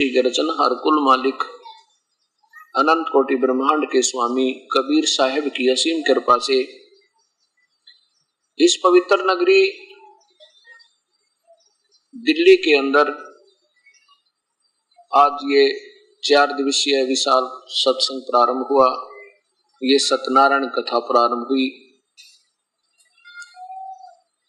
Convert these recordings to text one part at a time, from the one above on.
रचन हर कुल मालिक अनंत कोटि ब्रह्मांड के स्वामी कबीर साहिब की असीम कृपा से इस पवित्र नगरी दिल्ली के अंदर आज ये 4 दिवसीय विशाल सत्संग प्रारंभ हुआ। ये सत्यनारायण कथा प्रारंभ हुई।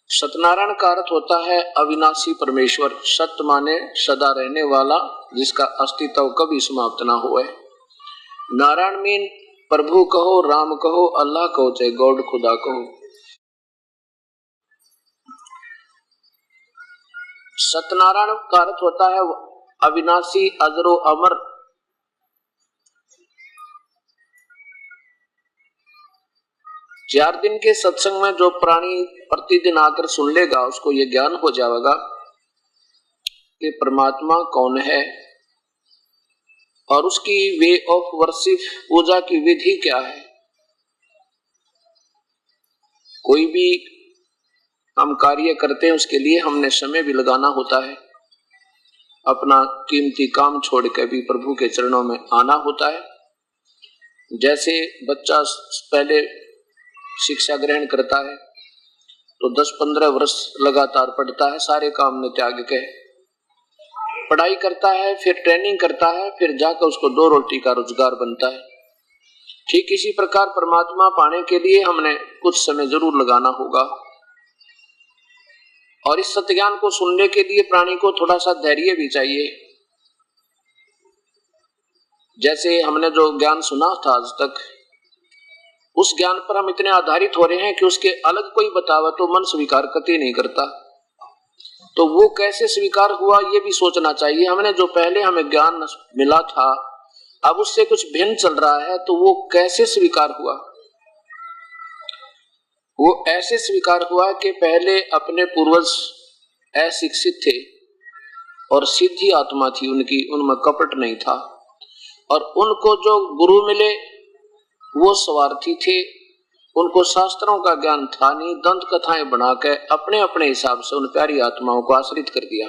सत्यनारायण का अर्थ होता है अविनाशी परमेश्वर। सत्य माने सदा रहने वाला, जिसका अस्तित्व कभी समाप्त ना हुआ। नारायण मीन प्रभु कहो, राम कहो, अल्लाह कहो, चाहे गॉड खुदा कहो। सत्यनारायण का अर्थ होता है अविनाशी, अजरो अमर। चार दिन के सत्संग में जो प्राणी प्रतिदिन आकर सुन लेगा उसको ये ज्ञान हो जाएगा कि परमात्मा कौन है और उसकी वे ऑफ वर्शिप, पूजा की विधि क्या है। कोई भी हम कार्य करते हैं उसके लिए हमने समय भी लगाना होता है, अपना कीमती काम छोड़ के भी प्रभु के चरणों में आना होता है। जैसे बच्चा पहले शिक्षा ग्रहण करता है तो 10-15 वर्ष लगातार पढ़ता है, सारे काम में त्याग के पढ़ाई करता है, फिर ट्रेनिंग करता है, फिर जाकर उसको 2 रोटी का रोजगार बनता है। ठीक इसी प्रकार परमात्मा पाने के लिए हमने कुछ समय जरूर लगाना होगा और इस सत्य ज्ञान को सुनने के लिए प्राणी को थोड़ा सा धैर्य भी चाहिए। जैसे हमने जो ज्ञान सुना था आज तक, उस ज्ञान पर हम इतने आधारित हो रहे हैं कि उसके अलग कोई बतावा तो मन स्वीकार कतई नहीं करता। तो वो कैसे स्वीकार हुआ ये भी सोचना चाहिए। हमने जो पहले हमें ज्ञान मिला था अब उससे कुछ भिन्न चल रहा है, तो वो कैसे स्वीकार हुआ। वो ऐसे स्वीकार हुआ कि पहले अपने पूर्वज अशिक्षित थे और सीधी आत्मा थी उनकी, उनमें कपट नहीं था। और उनको जो गुरु मिले वो स्वार्थी थे, उनको शास्त्रों का ज्ञान था नहीं। दंत कथाएं बनाकर अपने अपने हिसाब से उन प्यारी आत्माओं को आश्रित कर दिया।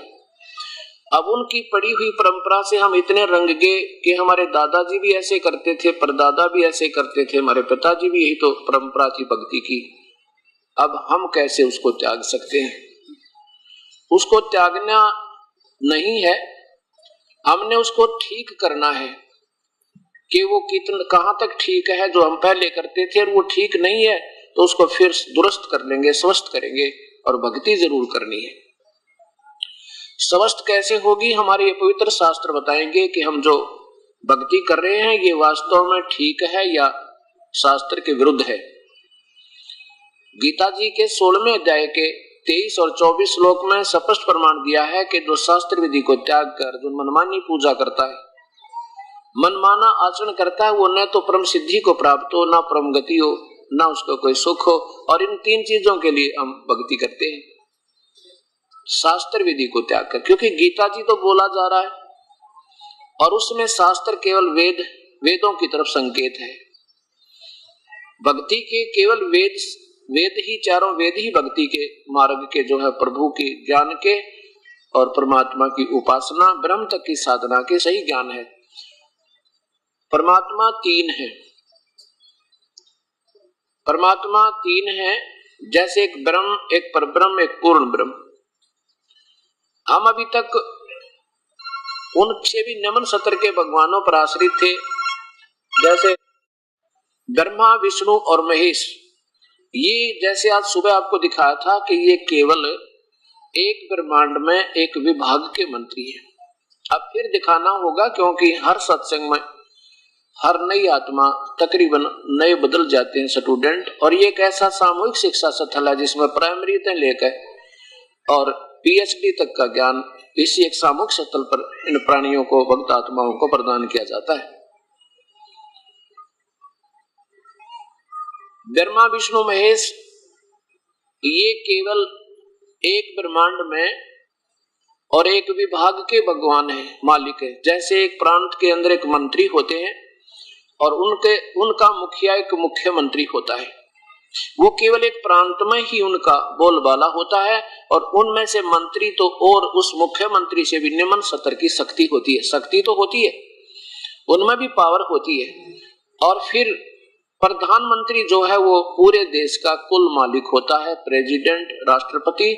अब उनकी पड़ी हुई परंपरा से हम इतने रंग गए कि हमारे दादाजी भी ऐसे करते थे, परदादा भी ऐसे करते थे, हमारे पिताजी भी यही तो परंपरा थी भक्ति की। अब हम कैसे उसको त्याग सकते हैं? उसको त्यागना नहीं है, हमने उसको ठीक करना है कि वो कितना कहां तक ठीक है जो हम पहले करते थे, और वो ठीक नहीं है तो उसको फिर दुरुस्त कर लेंगे, स्वस्थ करेंगे। और भक्ति जरूर करनी है। स्वस्थ कैसे होगी? हमारे ये पवित्र शास्त्र बताएंगे कि हम जो भक्ति कर रहे हैं ये वास्तव में ठीक है या शास्त्र के विरुद्ध है। गीता जी के 16वें अध्याय के 23 और 24 श्लोक में स्पष्ट प्रमाण दिया है कि जो शास्त्र विधि को त्याग कर जो मनमानी पूजा करता है, मनमाना आचरण करता है, वो न तो परम सिद्धि को प्राप्त हो, ना परम गति हो, ना उसको कोई सुख हो। और इन 3 चीजों के लिए हम भक्ति करते हैं, शास्त्र विधि को त्याग कर। क्योंकि गीता जी तो बोला जा रहा है और उसमें शास्त्र केवल वेदों की तरफ संकेत है। भक्ति के केवल वेद ही, चारों वेद ही भक्ति के मार्ग के जो है प्रभु के ज्ञान के और परमात्मा की उपासना, ब्रह्म तक की साधना के सही ज्ञान है। परमात्मा 3 है। परमात्मा 3 है, जैसे एक ब्रह्म, एक परब्रह्म, एक पूर्ण ब्रह्म। हम अभी तक उनसे भी निम्न स्तर के भगवानों पर आश्रित थे, जैसे ब्रह्मा, विष्णु और महेश। ये जैसे आज सुबह आपको दिखाया था कि ये केवल एक ब्रह्मांड में एक विभाग के मंत्री है। अब फिर दिखाना होगा, क्योंकि हर सत्संग में हर नई आत्मा तकरीबन नए बदल जाते हैं स्टूडेंट। और ये एक ऐसा सामूहिक शिक्षा स्थल है जिसमें प्राइमरी से लेकर और पीएचडी तक का ज्ञान इसी एक सामूहिक स्थल पर इन प्राणियों को, भक्त आत्माओं को प्रदान किया जाता है। ब्रह्मा, विष्णु, महेश ये केवल एक ब्रह्मांड में और एक विभाग के भगवान है, मालिक है। जैसे एक प्रांत के अंदर एक मंत्री होते हैं और उनका मुखिया एक मुख्यमंत्री होता है। वो केवल एक प्रांत में ही उनका बोलबाला होता है, और उनमें से मंत्री तो और उस मुख्यमंत्री से भी निम्न स्तर की शक्ति होती है। शक्ति तो होती है, उनमें भी पावर होती है। और फिर प्रधानमंत्री जो है वो पूरे देश का कुल मालिक होता है, प्रेसिडेंट, राष्ट्रपति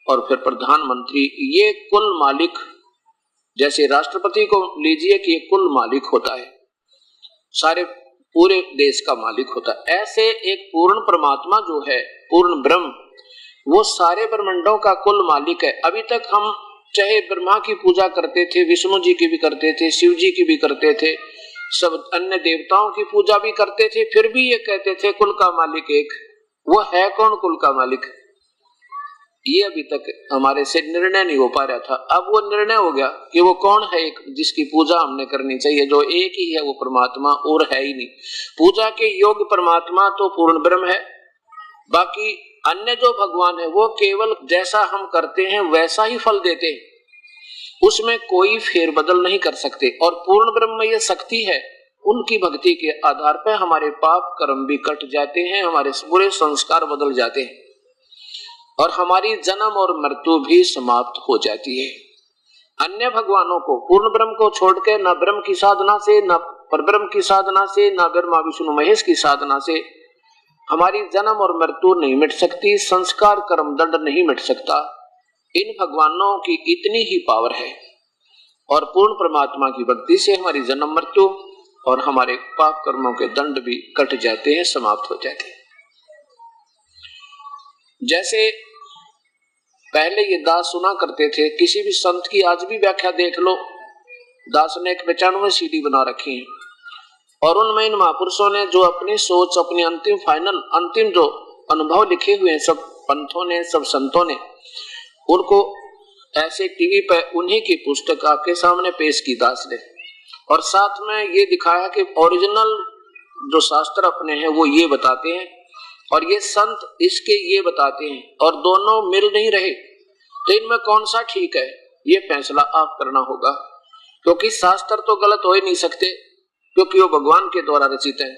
और फिर प्रधानमंत्री। ये कुल मालिक, जैसे राष्ट्रपति को लीजिए कि ये कुल मालिक होता है, सारे पूरे देश का मालिक होता है। ऐसे एक पूर्ण परमात्मा जो है, पूर्ण ब्रह्म, वो सारे ब्रह्मांडों का कुल मालिक है। अभी तक हम चाहे ब्रह्मा की पूजा करते थे, विष्णु जी की भी करते थे, शिव जी की भी करते थे, सब अन्य देवताओं की पूजा भी करते थे, फिर भी ये कहते थे कुल का मालिक एक। वो है कौन कुल का मालिक? ये अभी तक हमारे से निर्णय नहीं हो पा रहा था। अब वो निर्णय हो गया कि वो कौन है एक जिसकी पूजा हमने करनी चाहिए, जो एक ही है, वो परमात्मा और है ही नहीं। पूजा के योग्य परमात्मा तो पूर्ण ब्रह्म है, बाकी अन्य जो भगवान है वो केवल जैसा हम करते हैं वैसा ही फल देते हैं, उसमें कोई फेरबदल नहीं कर सकते। और पूर्ण ब्रह्म में ये शक्ति है, उनकी भक्ति के आधार पर हमारे पाप कर्म भी कट जाते हैं, हमारे पूरे संस्कार बदल जाते हैं और हमारी जन्म और मृत्यु भी समाप्त हो जाती है। अन्य भगवानों को, पूर्ण ब्रह्म को छोड़ के न ब्रह्म की साधना से, न परब्रह्म की साधना से, न ब्रह्मा विष्णु महेश की साधना से हमारी जन्म और मृत्यु नहीं मिट सकती, संस्कार कर्म दंड नहीं मिट सकता। इन भगवानों की इतनी ही पावर है, और पूर्ण परमात्मा की भक्ति से हमारी जन्म मृत्यु और हमारे पाप कर्मों के दंड भी कट जाते हैं, समाप्त हो जाते हैं। जैसे पहले ये दास सुना करते थे, किसी भी संत की आज भी व्याख्या देख लो, दास ने 95 सीडी बना रखी है, और उनमें इन महापुरुषों ने जो अपनी सोच, अपनी अंतिम फाइनल अंतिम जो अनुभव लिखे हुए हैं, सब पंथों ने, सब संतों ने उनको ऐसे टीवी पे उन्हीं की पुस्तक आपके सामने पेश की दास ने, और साथ में ये दिखाया कि ओरिजिनल जो शास्त्र अपने हैं वो ये बताते हैं और ये संत इसके ये बताते हैं, और दोनों मिल नहीं रहे, तो इनमें कौन सा ठीक है ये फैसला आप करना होगा, क्योंकि शास्त्र तो गलत हो ही नहीं सकते, क्योंकि वो भगवान के द्वारा रचित है,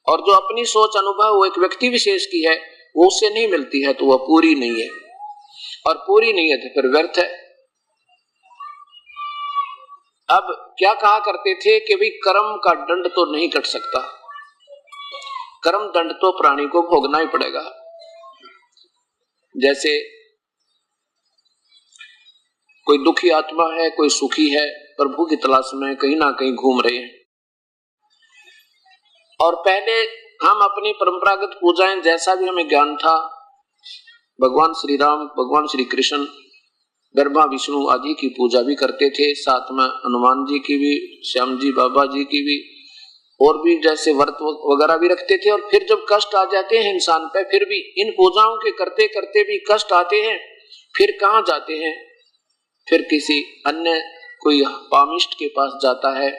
और जो अपनी सोच अनुभव वो एक व्यक्ति विशेष की है, वो उससे नहीं मिलती है तो वह पूरी नहीं है, और पूरी नहीं है तो फिर व्यर्थ है। अब क्या कहा करते थे कि भाई कर्म का दंड तो नहीं कट सकता, कर्म दंड तो प्राणी को भोगना ही पड़ेगा। जैसे कोई दुखी आत्मा है, कोई सुखी है, प्रभु की तलाश में कहीं ना कहीं घूम रहे हैं, और पहले हम अपनी परंपरागत पूजाएं, जैसा भी हमें ज्ञान था, भगवान श्री राम, भगवान श्री कृष्ण, ब्रह्मा विष्णु आदि की पूजा भी करते थे, साथ में हनुमान जी की भी, श्याम जी बाबा जी की भी, और भी जैसे व्रत वगैरह भी रखते थे। और फिर जब कष्ट आ जाते हैं इंसान पे, फिर भी इन पूजाओं के करते करते भी कष्ट आते हैं, फिर कहाँ जाते हैं, फिर किसी अन्य कोई पामिष्ट के पास जाता है,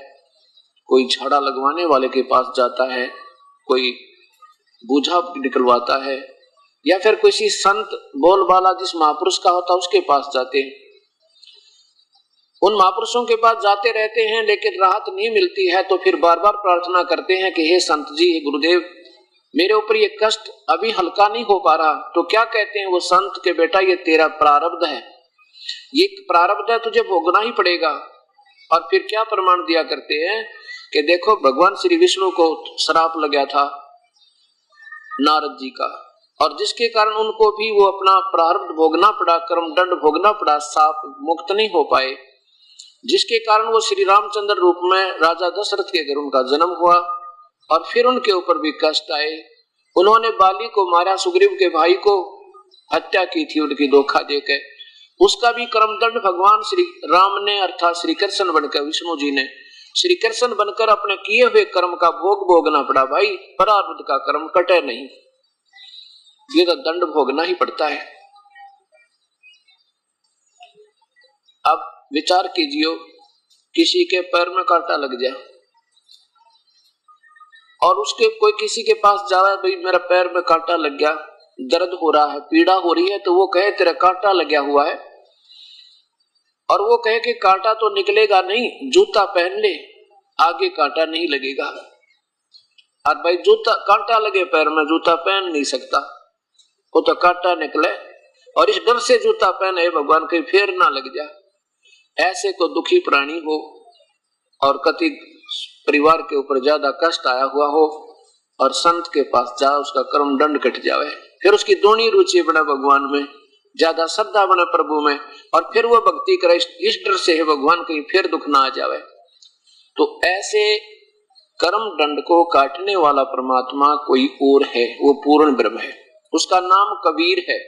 कोई झाड़ा लगवाने वाले के पास जाता है, कोई बूझा निकलवाता है, या फिर किसी संत बोलबाला जिस महापुरुष का होता है उसके पास जाते हैं। उन महापुरुषों के पास जाते रहते हैं, लेकिन राहत नहीं मिलती है, तो फिर बार बार प्रार्थना करते हैं कि हे संत जी, हे गुरुदेव, मेरे ऊपर ये कष्ट अभी हल्का नहीं हो पा रहा। तो क्या कहते हैं वो संत के, बेटा ये तेरा प्रारब्ध है, ये प्रारब्ध है, तुझे भोगना ही पड़ेगा। और फिर क्या प्रमाण दिया करते हैं कि देखो भगवान श्री विष्णु को श्राप लगा था नारद जी का, और जिसके कारण उनको भी वो अपना प्रारब्ध भोगना पड़ा, कर्म दंड भोगना पड़ा, साप मुक्त नहीं हो पाए, जिसके कारण वो श्री रामचंद्र रूप में राजा दशरथ के घर उनका जन्म हुआ। और फिर उनके ऊपर भी कष्ट आए, उन्होंने बाली को मारा, सुग्रीव के भाई को हत्या की थी उनकी धोखा देकर, उसका भी कर्म दंड भगवान श्री राम ने, अर्थात श्री कृष्ण बनकर, विष्णु जी ने श्री कृष्ण बनकर अपने किए हुए कर्म का भोग भोगना पड़ा। भाई प्रारब्ध का कर्म कटे नहीं, ये तो दंड भोगना ही पड़ता है। अब विचार कीजिए, किसी के पैर में कांटा लग जाए और उसके कोई किसी के पास जावे, भाई मेरा पैर में कांटा लग गया, दर्द हो रहा है, पीड़ा हो रही है, तो वो कहे तेरा कांटा लगा हुआ है, और वो कहे कि कांटा तो निकलेगा नहीं, जूता पहन ले, आगे कांटा नहीं लगेगा। और भाई जूता कांटा लगे पैर में, जूता पहन नहीं सकता, वो तो कांटा निकले, और इस डर से जूता पहने भगवान कहीं फेर ना लग जाए। ऐसे को दुखी प्राणी हो और कति परिवार के ऊपर ज्यादा कष्ट आया हुआ हो और संत के पास जा, उसका कर्म दंड कट जावे, फिर उसकी दोनों रुचि बने भगवान में, ज्यादा श्रद्धा बने प्रभु में, और फिर वो भक्ति करे इस डर से है भगवान कहीं फिर दुख ना आ जावे। तो ऐसे कर्म दंड को काटने वाला परमात्मा कोई और है, वो पूर्ण ब्रह्म है, उसका नाम कबीर है।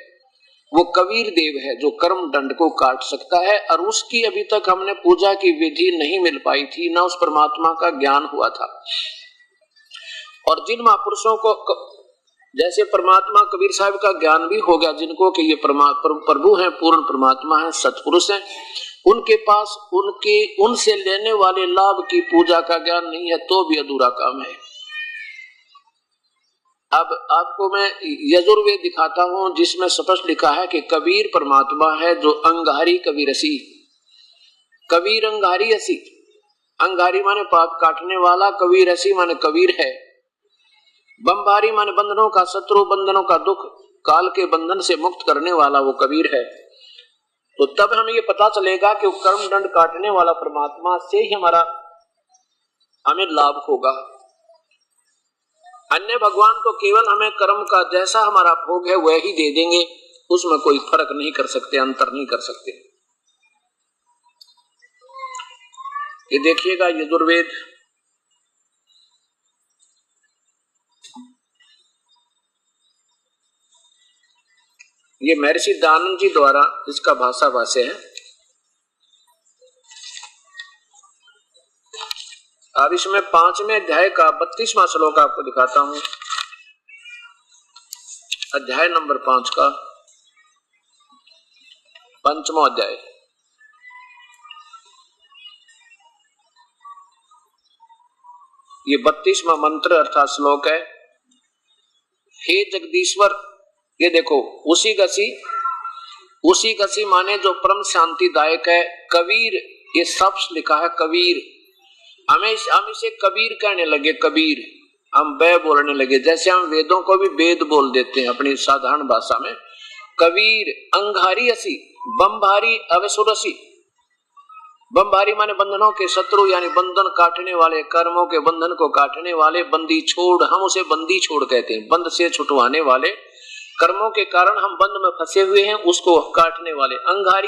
वो कबीर देव है जो कर्म दंड को काट सकता है, और उसकी अभी तक हमने पूजा की विधि नहीं मिल पाई थी, ना उस परमात्मा का ज्ञान हुआ था। और जिन महापुरुषों को जैसे परमात्मा कबीर साहब का ज्ञान भी हो गया, जिनको कि ये प्रभु हैं, पूर्ण परमात्मा है, सतपुरुष हैं, उनके पास उनसे लेने वाले लाभ की पूजा का ज्ञान नहीं है तो भी अधूरा काम है। अब आपको मैं यजुर्वेद दिखाता हूं जिसमें स्पष्ट लिखा है कि कबीर परमात्मा है जो अंगारी कबीरसी, कबीर अंगारी असी, अंगारी माने पाप काटने वाला, कबीर असी माने कबीर है, बंबारी माने बंधनों का शत्रु, बंधनों का दुख, काल के बंधन से मुक्त करने वाला वो कबीर है। तो तब हमें ये पता चलेगा कि कर्म दंड काटने वाला परमात्मा से ही हमें लाभ होगा। अन्य भगवान तो केवल हमें कर्म का जैसा हमारा भोग है वह ही दे देंगे, उसमें कोई फर्क नहीं कर सकते, अंतर नहीं कर सकते। ये देखिएगा यजुर्वेद ये महर्षि दयानंद जी द्वारा इसका भाषा भाष्य है। अब इसमें 5वें अध्याय का 32वां श्लोक आपको दिखाता हूं, अध्याय नंबर 5 का 5वां अध्याय। ये 32वां मंत्र अर्थात श्लोक है। हे जगदीश्वर, ये देखो उसी गसी माने जो परम शांतिदायक है। कबीर ये शब्द लिखा है कबीर, हम इसे कबीर कहने लगे, कबीर हम बै बोलने लगे, जैसे हम वेदों को भी वेद बोल देते हैं अपनी साधारण भाषा में। कबीर अंगारी असी, बंभारी अवसुरसी, बंभारी माने बंधनों के शत्रु, यानी बंधन काटने वाले, कर्मों के बंधन को काटने वाले, बंदी छोड़, हम उसे बंदी छोड़ कहते हैं, बंद से छुटवाने वाले, कर्मों के कारण हम बंद में फंसे हुए हैं उसको काटने वाले। अंगारी,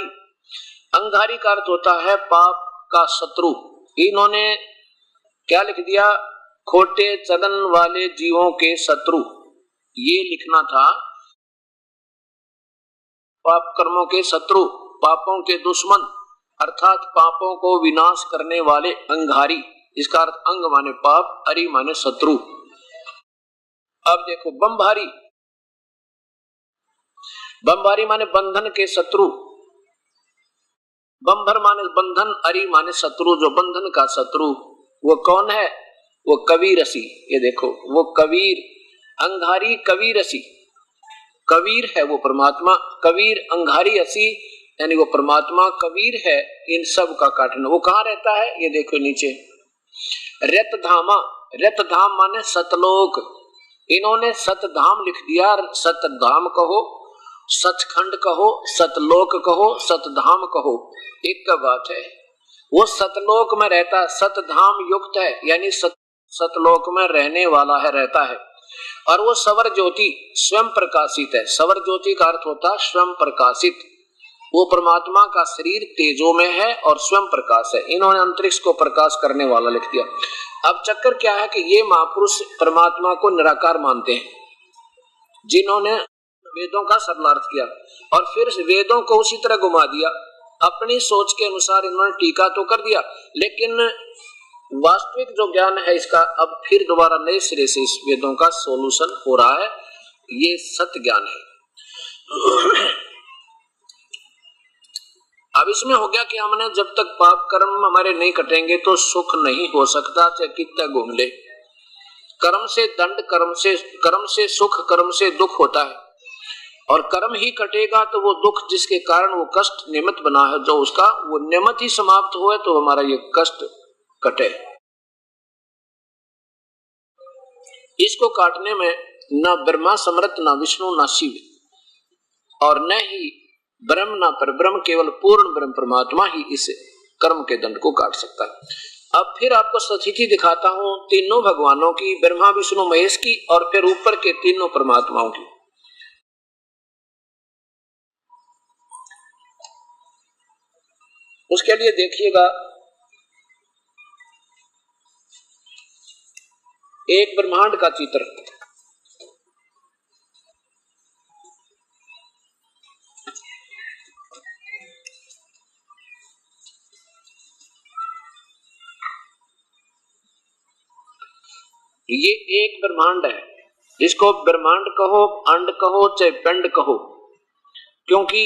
अंगारी का अर्थ होता है पाप का शत्रु। इन्होंने क्या लिख दिया, खोटे चलन वाले जीवों के शत्रु, ये लिखना था। पाप कर्मों के शत्रु, पापों के दुश्मन, अर्थात पापों को विनाश करने वाले अंगारी। इसका अर्थ अंग माने पाप, अरि माने शत्रु। अब देखो बंभारी, बंभारी माने बंधन के शत्रु, बंभर माने बंधन, अरि माने शत्रु, जो बंधन का शत्रु वो कौन है, वो कबीर असी। ये देखो वो कबीर अंगारी कबीर असी, कबीर है वो परमात्मा, कबीर अंगारी असी, यानी वो परमात्मा कबीर है इन सब का काटना। वो कहाँ रहता है, ये देखो नीचे रतधामा, रतधाम माने सतलोक, इन्होंने सतधाम लिख दिया। सतधाम कहो, सचखंड कहो, सतलोक कहो, सतधाम कहो, एक का बात है। वो सतलोक में रहता है, सतधाम युक्त है, यानी सतलोक में रहने वाला है, रहता है। और वो सवर ज्योति स्वयं प्रकाशित है। सवर ज्योति का अर्थ होता है स्वयं प्रकाशित। वो परमात्मा का शरीर तेजो में है और स्वयं प्रकाश है। इन्होंने अंतरिक्ष को प्रकाश करने वाला लिख दिया। अब चक्कर क्या है कि ये महापुरुष परमात्मा को निराकार मानते हैं, जिन्होंने वेदों का सरलार्थ किया और फिर वेदों को उसी तरह घुमा दिया, अपनी सोच के अनुसार इन्होंने टीका तो कर दिया, लेकिन वास्तविक जो ज्ञान है इसका अब फिर दोबारा नए सिरे से इस वेदों का सॉल्यूशन हो रहा है। ये सत्य ज्ञान है। अब इसमें हो गया कि हमने जब तक पाप कर्म हमारे नहीं कटेंगे तो सुख नहीं हो सकता, चाहे कितना घूम ले। कर्म से दंड, कर्म से सुख, कर्म से दुख होता है, और कर्म ही कटेगा तो वो दुख जिसके कारण वो कष्ट निमित्त बना है जो उसका, वो निमित्त ही समाप्त हुए तो हमारा ये कष्ट कटे। इसको काटने में न ब्रह्मा समर्थ, न विष्णु, न शिव, और न ही ब्रह्म न परब्रह्म, केवल पूर्ण ब्रह्म परमात्मा ही इस कर्म के दंड को काट सकता है। अब फिर आपको स्थिति दिखाता हूं तीनों भगवानों की, ब्रह्मा विष्णु महेश की, और फिर ऊपर के तीनों परमात्माओं की। उसके लिए देखिएगा, एक ब्रह्मांड का चित्र, ये एक ब्रह्मांड है। इसको ब्रह्मांड कहो, अंड कहो, चाहे पिंड कहो, क्योंकि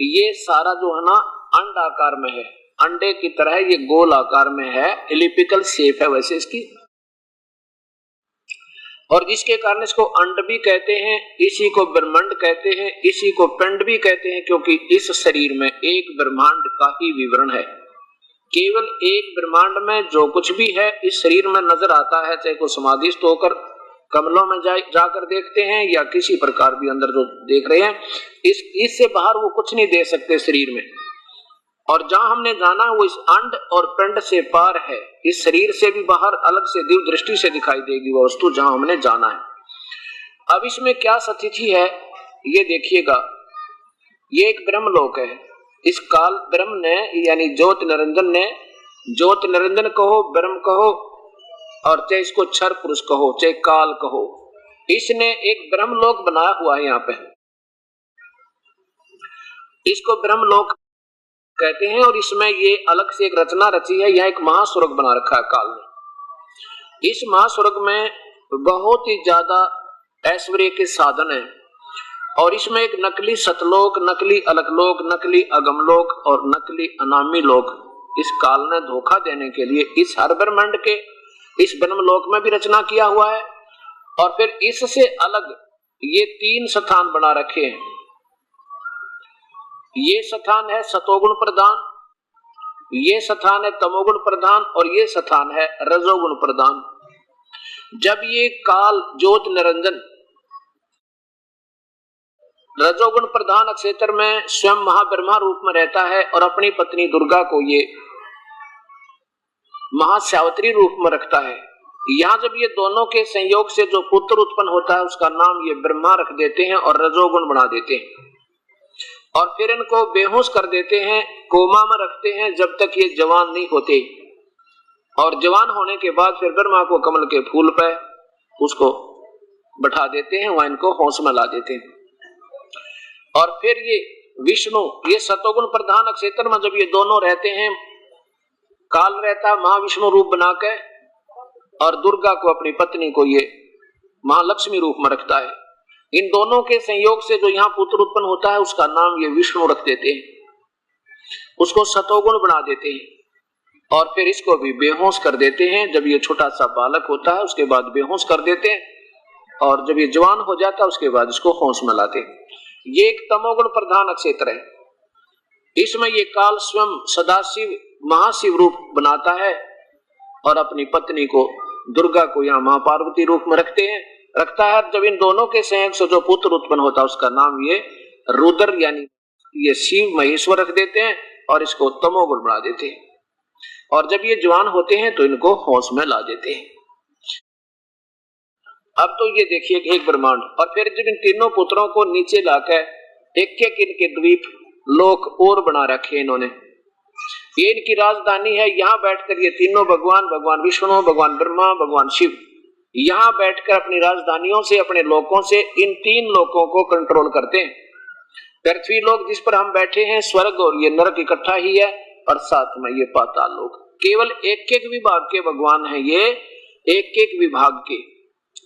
ये सारा जो है ना अंड आकार में है, अंडे की तरह ये गोल आकार में है, एलिप्टिकल शेप है वैसे इसकी, और जिसके कारण इसको अंड भी कहते हैं, इसी को ब्रह्मांड कहते हैं, इसी को पिंड भी कहते हैं, क्योंकि इस शरीर में एक ब्रह्मांड का ही विवरण है। केवल एक ब्रह्मांड में जो कुछ भी है इस शरीर में नजर आता है, चाहे को समाधिस्थ होकर कमलों में जाकर देखते हैं या किसी प्रकार भी अंदर जो देख रहे हैं, इससे बाहर वो कुछ नहीं देख सकते शरीर में। और जहां हमने जाना वो इस अंड और पिंड से पार है, इस शरीर से भी बाहर अलग से दिव्य दृष्टि से दिखाई देगी वो वस्तु जहां हमने जाना है। अब इसमें क्या स्थिति है ये देखिएगा, ये एक ब्रह्मलोक है। इस काल ब्रह्म ने यानी ज्योत निरंजन ने, ज्योत निरंजन कहो, ब्रह्म कहो, और चाहे इसको क्षर पुरुष कहो, चाहे काल कहो, इसने एक ब्रह्मलोक बनाया हुआ है। यहाँ पे इसको ब्रह्मलोक कहते हैं, और इसमें ये अलग से एक रचना रची है। यह एक महास्वर्ग बना रखा है काल ने। इस महास्वर्ग में बहुत ही ज्यादा ऐश्वर्य के साधन है, और इसमें एक नकली सतलोक, नकली अलकलोक, नकली अगमलोक और नकली अनामी लोक इस काल ने धोखा देने के लिए इस हर ब्रह्मांड के इस ब्रह्मलोक में भी रचना किया हुआ है। और फिर इससे अलग ये तीन स्थान बना रखे हैं। ये स्थान है सतोगुण प्रधान, ये स्थान है तमोगुण प्रधान, और ये स्थान है रजोगुण प्रधान। जब ये काल ज्योत निरंजन रजोगुण प्रधान क्षेत्र में स्वयं महाब्रह्मा रूप में रहता है और अपनी पत्नी दुर्गा को ये महासावित्री रूप में रखता है, यहाँ जब ये दोनों के संयोग से जो पुत्र उत्पन्न होता है उसका नाम ये ब्रह्मा रख देते हैं और रजोगुण बना देते हैं, और फिर इनको बेहोश कर देते हैं, कोमा में रखते हैं जब तक ये जवान नहीं होते, और जवान होने के बाद फिर ब्रह्मा को कमल के फूल पे उसको बैठा देते हैं, वहां इनको होश में ला देते हैं। और फिर ये विष्णु, ये सतोगुण प्रधान क्षेत्र में जब ये दोनों रहते हैं, काल रहता महाविष्णु रूप बना के, और दुर्गा को अपनी पत्नी को ये महालक्ष्मी रूप में रखता है। इन दोनों के संयोग से जो यहाँ पुत्र उत्पन्न होता है उसका नाम ये विष्णु रख देते हैं, उसको सतोगुण बना देते हैं, और फिर इसको भी बेहोश कर देते हैं। जब ये छोटा सा बालक होता है उसके बाद बेहोश कर देते हैं, और जब ये जवान हो जाता है उसके बाद इसको होश में लाते हैं। ये एक तमोगुण प्रधान क्षेत्र है। इसमें ये काल स्वयं सदाशिव महाशिव रूप बनाता है और अपनी पत्नी को दुर्गा को यहाँ महापार्वती रूप में रखता है। जब इन दोनों के संयोग से जो पुत्र उत्पन्न होता है उसका नाम ये रुद्र यानी ये शिव महेश्वर रख देते हैं, और इसको तमोगुण बना देते हैं। और जब ये जवान होते हैं तो इनको होश में ला देते हैं। अब तो ये देखिए एक ब्रह्मांड, और फिर जब इन तीनों पुत्रों को नीचे लाकर एक एक इनके द्वीप लोक और बना रखे इन्होंने, ये इनकी राजधानी है। यहाँ बैठकर ये तीनों भगवान विष्णु, भगवान ब्रह्मा, भगवान शिव यहाँ बैठकर अपनी राजधानियों से, अपने लोकों से इन तीन लोकों को कंट्रोल करते हैं। पृथ्वी लोक जिस पर हम बैठे हैं, स्वर्ग और ये नरक इकट्ठा ही है, और साथ में ये पाताल लोक। केवल एक एक विभाग के भगवान हैं ये, एक एक विभाग के,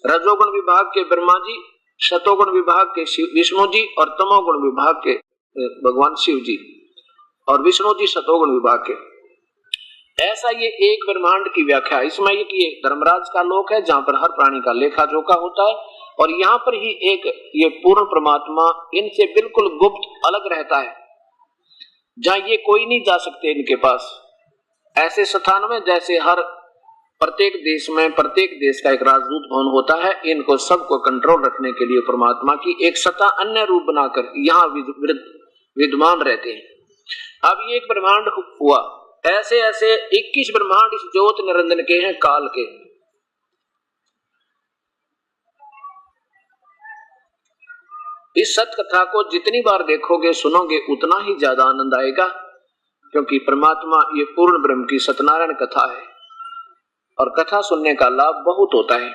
रजोगुण विभाग के ब्रह्मा जी, शतोगुण विभाग के विष्णु जी, और तमोगुण विभाग के भगवान शिव जी, और विष्णु जी शतोगुण विभाग के। ऐसा ये एक ब्रह्मांड की व्याख्या। इसमें ये धर्मराज का लोक है जहां पर हर प्राणी का लेखा जोखा होता है, और यहाँ पर ही एक ये पूर्ण परमात्मा इनसे बिल्कुल गुप्त अलग रहता है, जहां ये कोई नहीं जा सकते इनके पास। ऐसे स्थान में जैसे हर प्रत्येक देश में प्रत्येक देश का एक राजदूत भवन होता है। इनको सबको कंट्रोल रखने के लिए परमात्मा की एक सत्ता अन्य रूप बनाकर यहाँ विद्यमान रहते हैं। अब ये एक ब्रह्मांड हुआ, ऐसे ऐसे 21 ब्रह्मांड इस ज्योत निरंजन के हैं, काल के। इस सत कथा को जितनी बार देखोगे सुनोगे उतना ही ज्यादा आनंद आएगा, क्योंकि परमात्मा ये पूर्ण ब्रह्म की सत्यनारायण कथा है और कथा सुनने का लाभ बहुत होता है।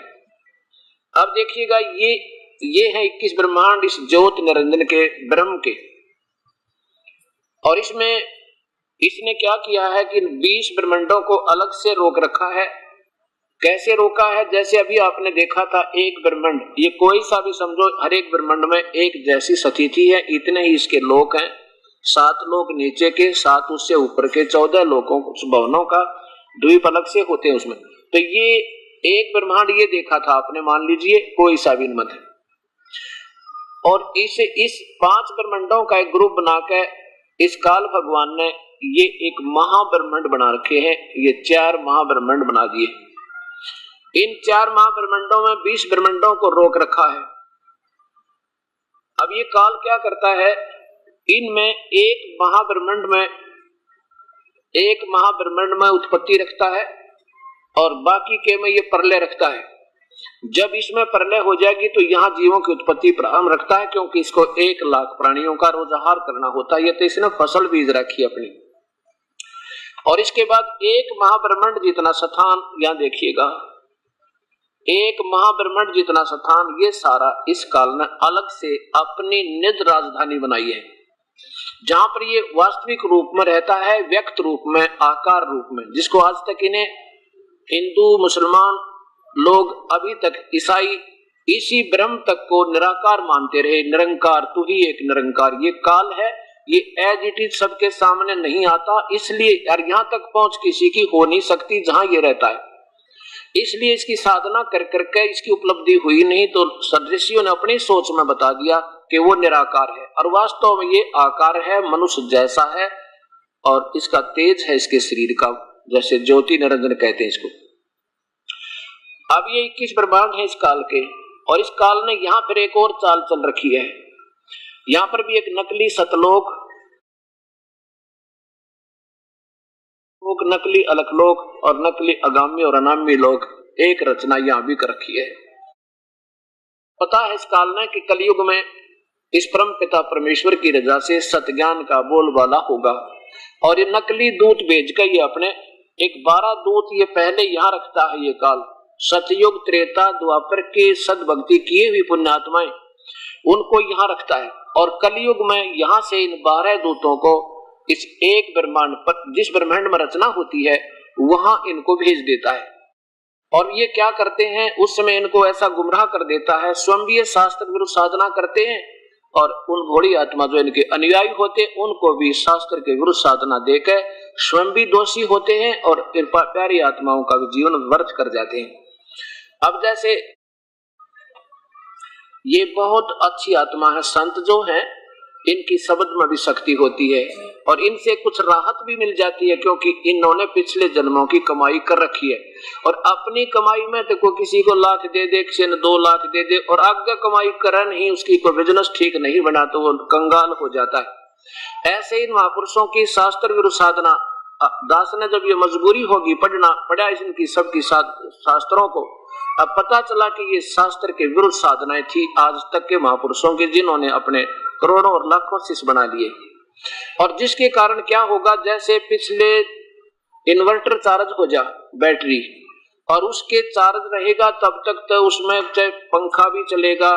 अब देखिएगा, ये है 21 ब्रह्मांड इस ज्योत निरंजन के ब्रह्म के। और इसमें इसने क्या किया है कि 20 ब्रह्मांडों को अलग से रोक रखा है। कैसे रोका है? जैसे अभी आपने देखा था एक ब्रह्मांड, ये कोई सा भी समझो, हर एक ब्रह्मांड में एक जैसी स्थिति है, इतने ही इसके लोक हैं। 7 लोक नीचे के, 7 उससे ऊपर के, 14 लोकों भवनों का द्वीप अलग से होते हैं उसमें। तो ये एक ब्रह्मांड ये देखा था आपने, मान लीजिए कोई सा भी मत है, और इस 5 ब्रह्मांडों का एक ग्रुप बनाकर इस काल भगवान ने ये एक महाब्रह्मांड बना रखे हैं। ये 4 महाब्रह्मांड बना दिए। इन 4 महाब्रह्मांडों में 20 ब्रह्मांडों को रोक रखा है। अब ये काल क्या करता है, इनमें एक महाब्रह्मांड में उत्पत्ति रखता है और बाकी के में ये प्रलय रखता है। जब इसमें प्रलय हो जाएगी तो यहाँ जीवों की उत्पत्ति प्रारंभ रखता है, क्योंकि इसको 1 लाख प्राणियों का रोज आहार करना होता है। ये तो इसने फसल बीज रखी अपनी। और इसके बाद एक महाब्रह्मांड जितना स्थान, यहाँ देखिएगा, एक महाब्रह्मांड जितना स्थान, ये सारा इस काल ने अलग से अपनी निज राजधानी बनाई है, जहां पर ये वास्तविक रूप में रहता है, व्यक्त रूप में, आकार रूप में, जिसको आज तक इन्हें हिंदू मुसलमान लोग, अभी तक ईसाई इसी ब्रह्म तक को निराकार मानते रहे। निरंकार, तू ही एक निरंकार। ये काल है, ये एज इट इज सबके सामने नहीं आता, इसलिए यार यहाँ तक पहुंच किसी की हो नहीं सकती जहां ये रहता है। इसलिए इसकी साधना कर करके इसकी उपलब्धि हुई नहीं, तो सदृशियों ने अपनी सोच में बता दिया कि वो निराकार है, और वास्तव में ये आकार है, मनुष्य जैसा है, और इसका तेज है इसके शरीर का, जैसे ज्योति निरंजन कहते हैं इसको। अब ये 21 ब्रह्मांड है इस काल के, और इस काल ने यहाँ पर एक और चाल चल रखी है। यहाँ पर भी एक नकली सतलोक, नकली अलकलोक और नकली अगामी और अनामी लोक, एक रचना यहाँ भी कर रखी है। पता है इस काल ने कि कलयुग में इस परम पिता परमेश्वर की रजा से सतज्ञान का बोलबाला होगा, और ये नकली दूत भेज कर ये अपने एक 12 दूत ये पहले यहाँ रखता है। ये काल सतयुग त्रेता द्वापर के सद्भक्ति किए हुए पुण्यात्माएं, उनको यहाँ रखता है, और कलयुग में यहाँ से इन 12 दूतों को इस एक ब्रह्मांड पर, जिस ब्रह्मांड में रचना होती है, वहां इनको भेज देता है। और ये क्या करते हैं, उस समय इनको ऐसा गुमराह कर देता है, स्वयं भी शास्त्र विरुद्ध साधना करते हैं, और उन घोड़ी आत्मा जो इनके अनुयायी होते हैं उनको भी शास्त्र के विरुद्ध साधना देकर स्वयं भी दोषी होते हैं, और प्यारी आत्माओं का भी जीवन व्यर्थ कर जाते हैं। अब जैसे ये बहुत अच्छी आत्मा है, संत जो है, इनकी शब्द में भी शक्ति होती है, और इनसे कुछ राहत भी मिल जाती है, क्योंकि इन्होंने पिछले जन्मों की कमाई कर रखी है, और अपनी कमाई में तो कोई किसी को लाख दे दे, किसी ने 2 लाख दे दे, और आगे कमाई करे नहीं, उसकी कोई बिजनेस ठीक नहीं बना तो वो कंगाल हो जाता है। ऐसे इन महापुरुषों की शास्त्र विरुद्ध साधना, दास ने जब ये मजबूरी होगी पढ़ा इनकी सबकी शास्त्रों को, अब पता चला कि ये शास्त्र के विरुद्ध साधनाएं थी आज तक के महापुरुषों की, जिन्होंने अपने करोड़ों और लाखों शिष्य बना लिए। और जिसके कारण क्या होगा, जैसे पिछले इन्वर्टर चार्ज हो जा बैटरी, और उसके चार्ज रहेगा तब तक तो उसमें चाहे पंखा भी चलेगा,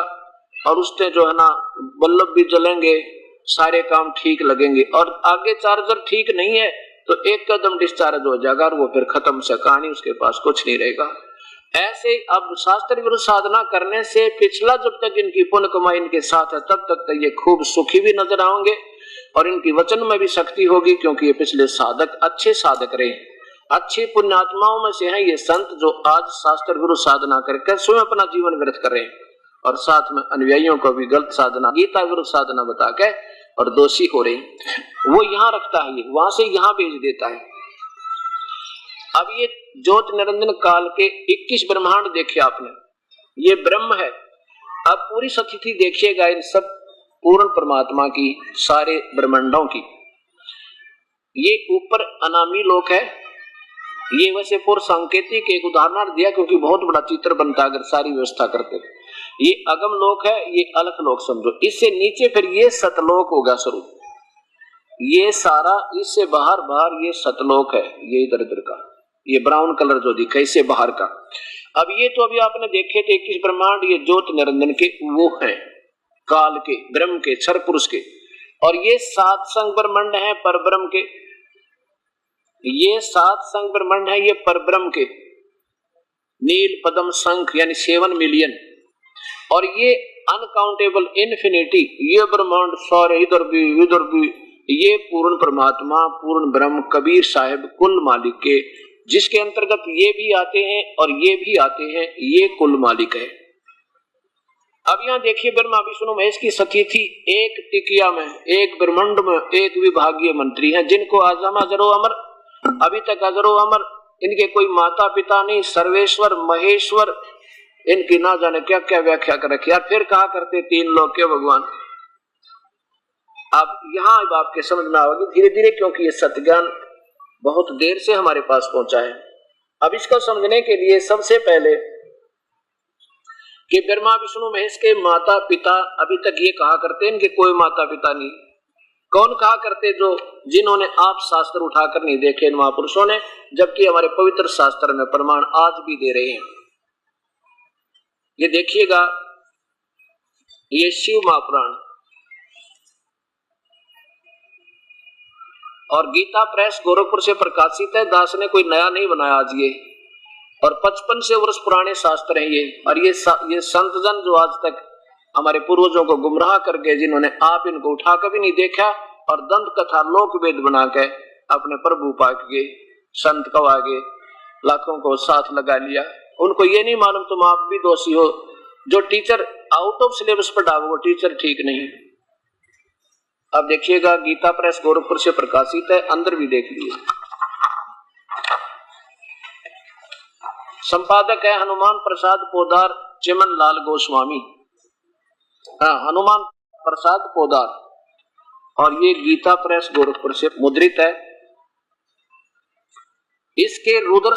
और उससे जो है ना बल्ब भी जलेंगे, सारे काम ठीक लगेंगे, और आगे चार्जर ठीक नहीं है तो एक कदम डिस्चार्ज हो जाएगा, और वो फिर खत्म से कहानी, उसके पास कुछ नहीं रहेगा। ऐसे अब शास्त्र विरुद्ध साधना करने से पिछला जब तक इनकी पुण्य कमाई इनके साथ है तब तक तो ये खूब सुखी भी नजर आएंगे, और इनकी वचन में भी शक्ति होगी, क्योंकि ये पिछले साधक अच्छे साधक रहे, अच्छी पुण्यात्माओं में से हैं ये संत, जो आज शास्त्र विरुद्ध साधना करके स्वयं अपना जीवन व्यर्थ कर रहे हैं, और साथ में अनुयायियों को भी गलत साधना, गीता विरुद्ध साधना बता के और दोषी हो रहे हैं। वो यहाँ रखता है, ये वहां से यहाँ भेज देता है। अब ये ज्योत निरंजन काल के 21 ब्रह्मांड देखे आपने, ये ब्रह्म है। अब पूरी स्थिति देखिएगा इन सब पूर्ण परमात्मा की, सारे ब्रह्मांडों की। ये ऊपर अनामी लोक है, ये वैसे पूर्व सांकेतिक एक उदाहरण दिया क्योंकि बहुत बड़ा चित्र बनता अगर सारी व्यवस्था करते। ये अगम लोक है, ये अलख लोक समझो। इससे नीचे फिर ये सतलोक होगा स्वरूप, ये सारा इससे बाहर ये सतलोक है, ये इधर का ये ब्राउन कलर जो दिखा इससे बाहर का। अब ये तो अभी आपने देखे थे 21 ब्रह्मांड, ये ज्योत निरंजन के वो हैं, काल के, ब्रह्म के, क्षर पुरुष के। और ये 7 संग ब्रह्मांड है परब्रह्म के, ये 7 संग ब्रह्मांड है ये परब्रह्म के, नील पद्म शंख यानी 7 मिलियन। और ये अनकाउंटेबल इन्फिनिटी, ये ब्रह्मांड सारे इधर भी, ये पूर्ण परमात्मा, पूर्ण ब्रह्म, कबीर साहिब कुल मालिक के, जिसके अंतर्गत ये भी आते हैं और ये भी आते हैं, ये कुल मालिक है। अब यहाँ देखिए ब्रह्मा विष्णु महेश की स्थिति एक टिकिया में, एक ब्रह्मांड में, एक विभागीय मंत्री हैं, जिनको आजम अजरो अमर, अभी तक अजरो अमर, इनके कोई माता पिता नहीं, सर्वेश्वर महेश्वर, इनकी ना जाने क्या क्या व्याख्या कर रखी। यार फिर कहा करते 3 लोक के भगवान। अब यहाँ आपके समझ में आएगी धीरे धीरे, क्योंकि ये सत्य ज्ञान बहुत देर से हमारे पास पहुंचा है। अब इसको समझने के लिए सबसे पहले कि ब्रह्मा विष्णु महेश के माता पिता अभी तक ये कहा करते इनके कोई माता पिता नहीं। कौन कहा करते? जो जिन्होंने आप शास्त्र उठाकर नहीं देखे इन महापुरुषों ने, जबकि हमारे पवित्र शास्त्र में प्रमाण आज भी दे रहे हैं। ये देखिएगा, ये शिव महापुराण और गीता प्रेस गोरखपुर से प्रकाशित है, दास ने कोई नया नहीं बनाया आज ये, और 5500 वर्ष पुराने शास्त्र हैं ये। और ये संत जन जो आज तक हमारे पूर्वजों को गुमराह कर गए, जिन्होंने आप इनको उठा कभी नहीं देखा और दंत कथा लोक वेद बना के अपने प्रभु पाक के संत को आगे लाखों को साथ लगा लिया, उनको ये नहीं मालूम तुम आप भी दोषी हो। जो टीचर आउट ऑफ सिलेबस पढ़ा वो टीचर ठीक नहीं। अब देखिएगा, गीता प्रेस गोरखपुर से प्रकाशित है, अंदर भी देख लीजिए। संपादक है हनुमान प्रसाद पोदार, चिमन लाल गोस्वामी। हाँ, हनुमान प्रसाद पोदार, और ये गीता प्रेस गोरखपुर से मुद्रित है। इसके रुद्र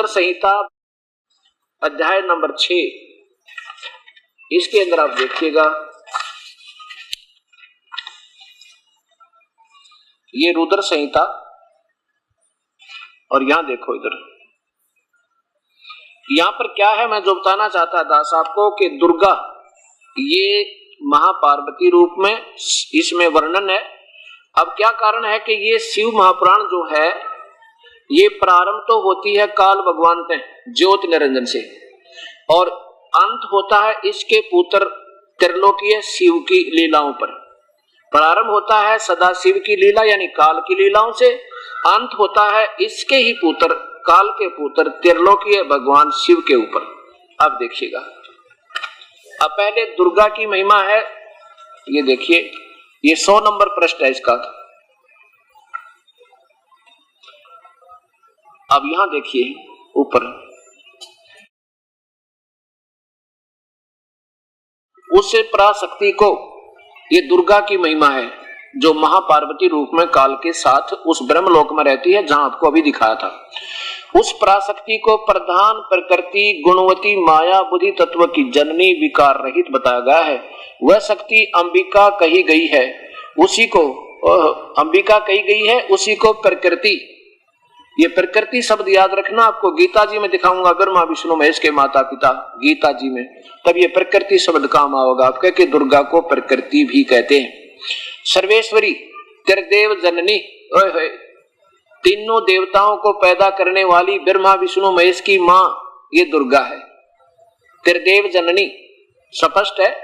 संहिता अध्याय नंबर 6, इसके अंदर आप देखिएगा, ये रुद्र संहिता, और यहां देखो इधर, यहां पर क्या है मैं जो बताना चाहता दास आपको कि दुर्गा ये महापार्वती रूप में इसमें वर्णन है। अब क्या कारण है कि ये शिव महापुराण जो है ये प्रारंभ तो होती है काल भगवान पे ज्योत निरंजन से, और अंत होता है इसके पुत्र त्रिलोकीय शिव की लीलाओं पर। प्रारंभ होता है सदा शिव की लीला यानी काल की लीलाओं से, अंत होता है इसके ही पुत्र काल के पुत्र त्रिलोकीय भगवान शिव के ऊपर। अब देखिएगा, अब पहले दुर्गा की महिमा है, ये देखिए, ये 100 नंबर पृष्ठ है इसका। अब यहां देखिए ऊपर, उससे पराशक्ति को, ये दुर्गा की महिमा है जो महापार्वती रूप में काल के साथ उस ब्रह्मलोक में रहती है जहां आपको अभी दिखाया था। उस पराशक्ति को प्रधान प्रकृति गुणवती माया बुद्धि तत्व की जननी विकार रहित बताया गया है। वह शक्ति अंबिका कही गई है, उसी को अंबिका कही गई है, उसी को प्रकृति, ये प्रकृति शब्द याद रखना, आपको गीता जी में दिखाऊंगा ब्रह्मा विष्णु महेश के माता पिता गीता जी में, तब ये प्रकृति शब्द काम आओगा आपके कि दुर्गा को प्रकृति भी कहते हैं। सर्वेश्वरी त्रिदेव जननी, तीनों देवताओं को पैदा करने वाली ब्रह्मा विष्णु महेश की मां ये दुर्गा है। त्रिदेव जननी स्पष्ट है,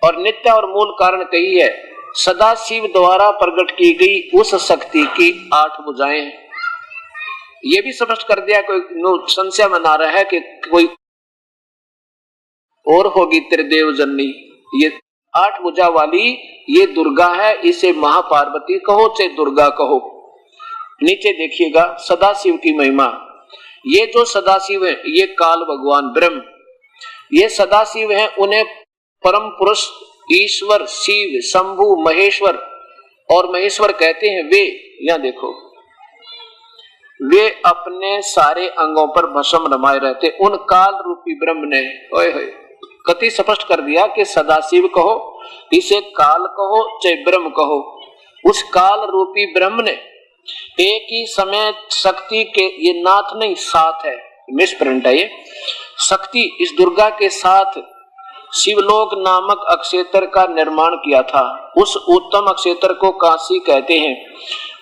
और नित्य और मूल कारण कही है, सदा शिव द्वारा प्रकट की गई उस शक्ति की 8 भुजाएं हैं। ये भी स्पष्ट कर दिया, कोई संशय बना रहा है कि कोई और होगी त्रिदेव जननी। ये 8 भुजा वाली ये दुर्गा है, इसे महापार्वती कहो चाहे दुर्गा कहो। नीचे देखिएगा सदाशिव की महिमा। ये जो सदाशिव है ये काल भगवान ब्रह्म, ये सदाशिव है, उन्हें परम पुरुष ईश्वर शिव शंभु महेश्वर और महेश्वर कहते हैं। वे यहां देखो, वे अपने सारे अंगों पर भस्म रमाए रहते। उन काल रूपी ब्रह्म ने ओए होए कति स्पष्ट कर दिया कि सदाशिव कहो, इसे काल कहो चाहे ब्रह्म कहो, उस काल रूपी ब्रह्म ने एक ही समय शक्ति के, ये नाथ नहीं साथ है, मिसप्रिंट है ये, शक्ति इस दुर्गा के साथ शिवलोक नामक अक्षेत्र का निर्माण किया था। उस उत्तम अक्षेत्र को काशी कहते हैं।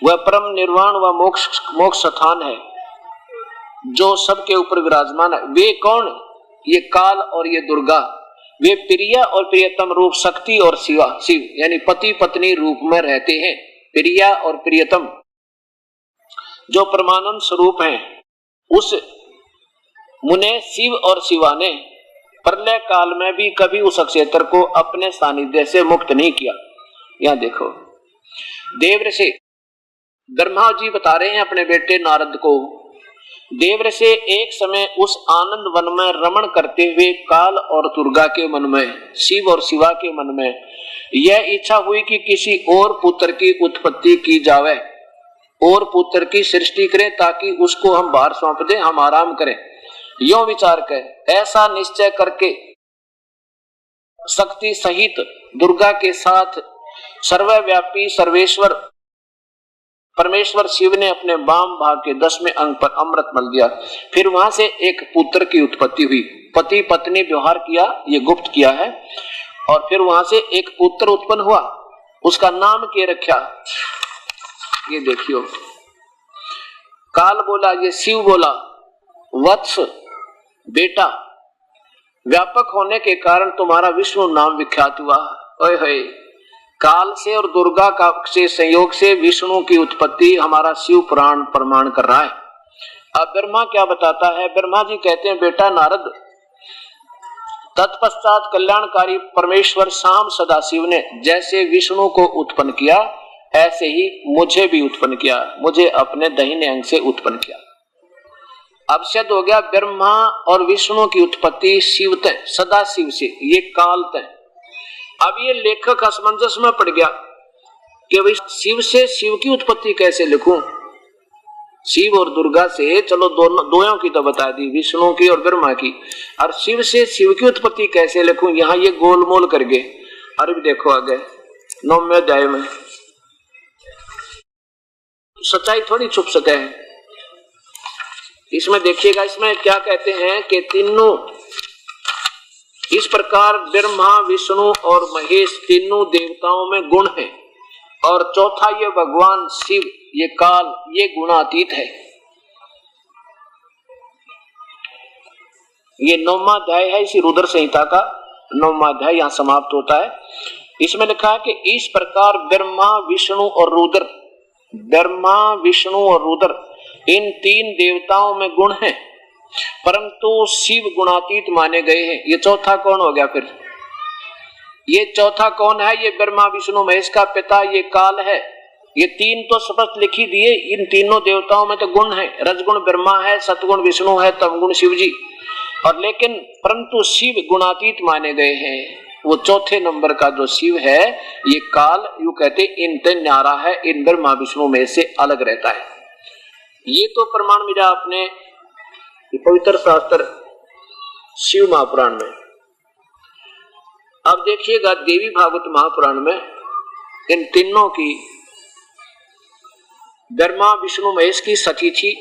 वह परम निर्वाण व मोक्ष स्थान है जो सबके ऊपर विराजमान है। वे कौन? ये काल और ये दुर्गा, वे प्रिय और प्रियतम रूप शक्ति और शिवा शिव यानी पति पत्नी रूप में रहते हैं। प्रिय और प्रियतम जो परमानंद स्वरूप हैं, उस मुने शिव और शिवा ने प्रलय काल में भी कभी उस अक्षेत्र को अपने सानिध्य से मुक्त नहीं किया। यहां देखो देवऋषि ब्रह्मा जी बता रहे हैं अपने बेटे नारद को, देवऋषि एक समय उस आनंद वन में रमण करते हुए काल और दुर्गा के मन में, शिव और शिवा के मन में यह इच्छा हुई कि किसी और पुत्र की उत्पत्ति की जावे और पुत्र की सृष्टि करें ताकि उसको हम बाहर सौंप दें, हम आराम करें। यो विचार कर ऐसा निश्चय करके शक्ति सहित दुर्गा के साथ सर्वव्यापी सर्वेश्वर परमेश्वर शिव ने अपने वाम भाग के 10वें अंग पर अमृत मल दिया। फिर वहां से एक पुत्र की उत्पत्ति हुई। पति पत्नी व्यवहार किया, ये गुप्त किया है, और फिर वहां से एक पुत्र उत्पन्न हुआ, उसका नाम क्या रखा, ये देखियो। काल बोला, ये शिव बोला, वत्स बेटा, व्यापक होने के कारण तुम्हारा विष्णु नाम विख्यात हुआ। ओए होए, काल से और दुर्गा का से संयोग से विष्णु की उत्पत्ति हमारा शिव पुराण प्रमाण कर रहा है। अब ब्रह्मा क्या बताता है? ब्रह्मा जी कहते हैं, बेटा नारद, तत्पश्चात कल्याणकारी परमेश्वर शाम सदाशिव ने जैसे विष्णु को उत्पन्न किया, ऐसे ही मुझे भी उत्पन्न किया, मुझे अपने दाहिने अंग से उत्पन्न किया। अब सिद्ध हो गया ब्रह्मा और विष्णु की उत्पत्ति शिव तय सदाशिव से, ये काल तय। अब ये लेखक असमंजस में पड़ गया कि भाई शिव से शिव की उत्पत्ति कैसे लिखूं? शिव और दुर्गा से चलो दोनों की तो बता दी, विष्णु की और ब्रह्मा की, और शिव से शिव की उत्पत्ति कैसे लिखूं? यहाँ ये गोलमोल कर गए। अरे भी देखो आगे 9वें अध्याय में सच्चाई थोड़ी छुप सके है। इसमें देखिएगा, इसमें क्या कहते हैं कि तीनों इस प्रकार ब्रह्मा विष्णु और महेश तीनों देवताओं में गुण है, और चौथा ये भगवान शिव, ये काल, ये गुणातीत है। ये 9वां अध्याय है इसी रुद्र संहिता का 9वां अध्याय यहां समाप्त होता है। इसमें लिखा है कि इस प्रकार ब्रह्मा विष्णु और रुद्र, ब्रह्मा विष्णु और रुद्र इन तीन देवताओं में गुण है, परंतु शिव गुणातीत माने गए हैं। ये चौथा कौन हो गया फिर? ये चौथा कौन है? ये ब्रह्मा विष्णु महेश का पिता ये काल है। ये तीन तो स्पष्ट लिखी दिए, इन तीनों देवताओं में तो गुण है, रजगुण ब्रह्मा है, सतगुण विष्णु है, तमगुण शिव जी, और लेकिन परंतु शिव गुणातीत माने गए हैं। वो चौथे नंबर का जो शिव है ये काल, यू कहते इनते न्यारा है, इन ब्रह्मा विष्णु में से अलग रहता है। ये तो प्रमाण मिला अपने पवित्र शास्त्र शिव महापुराण में। अब देखिएगा देवी भागवत महापुराण में इन तीनों की, ब्रह्मा विष्णु महेश की सखी थी,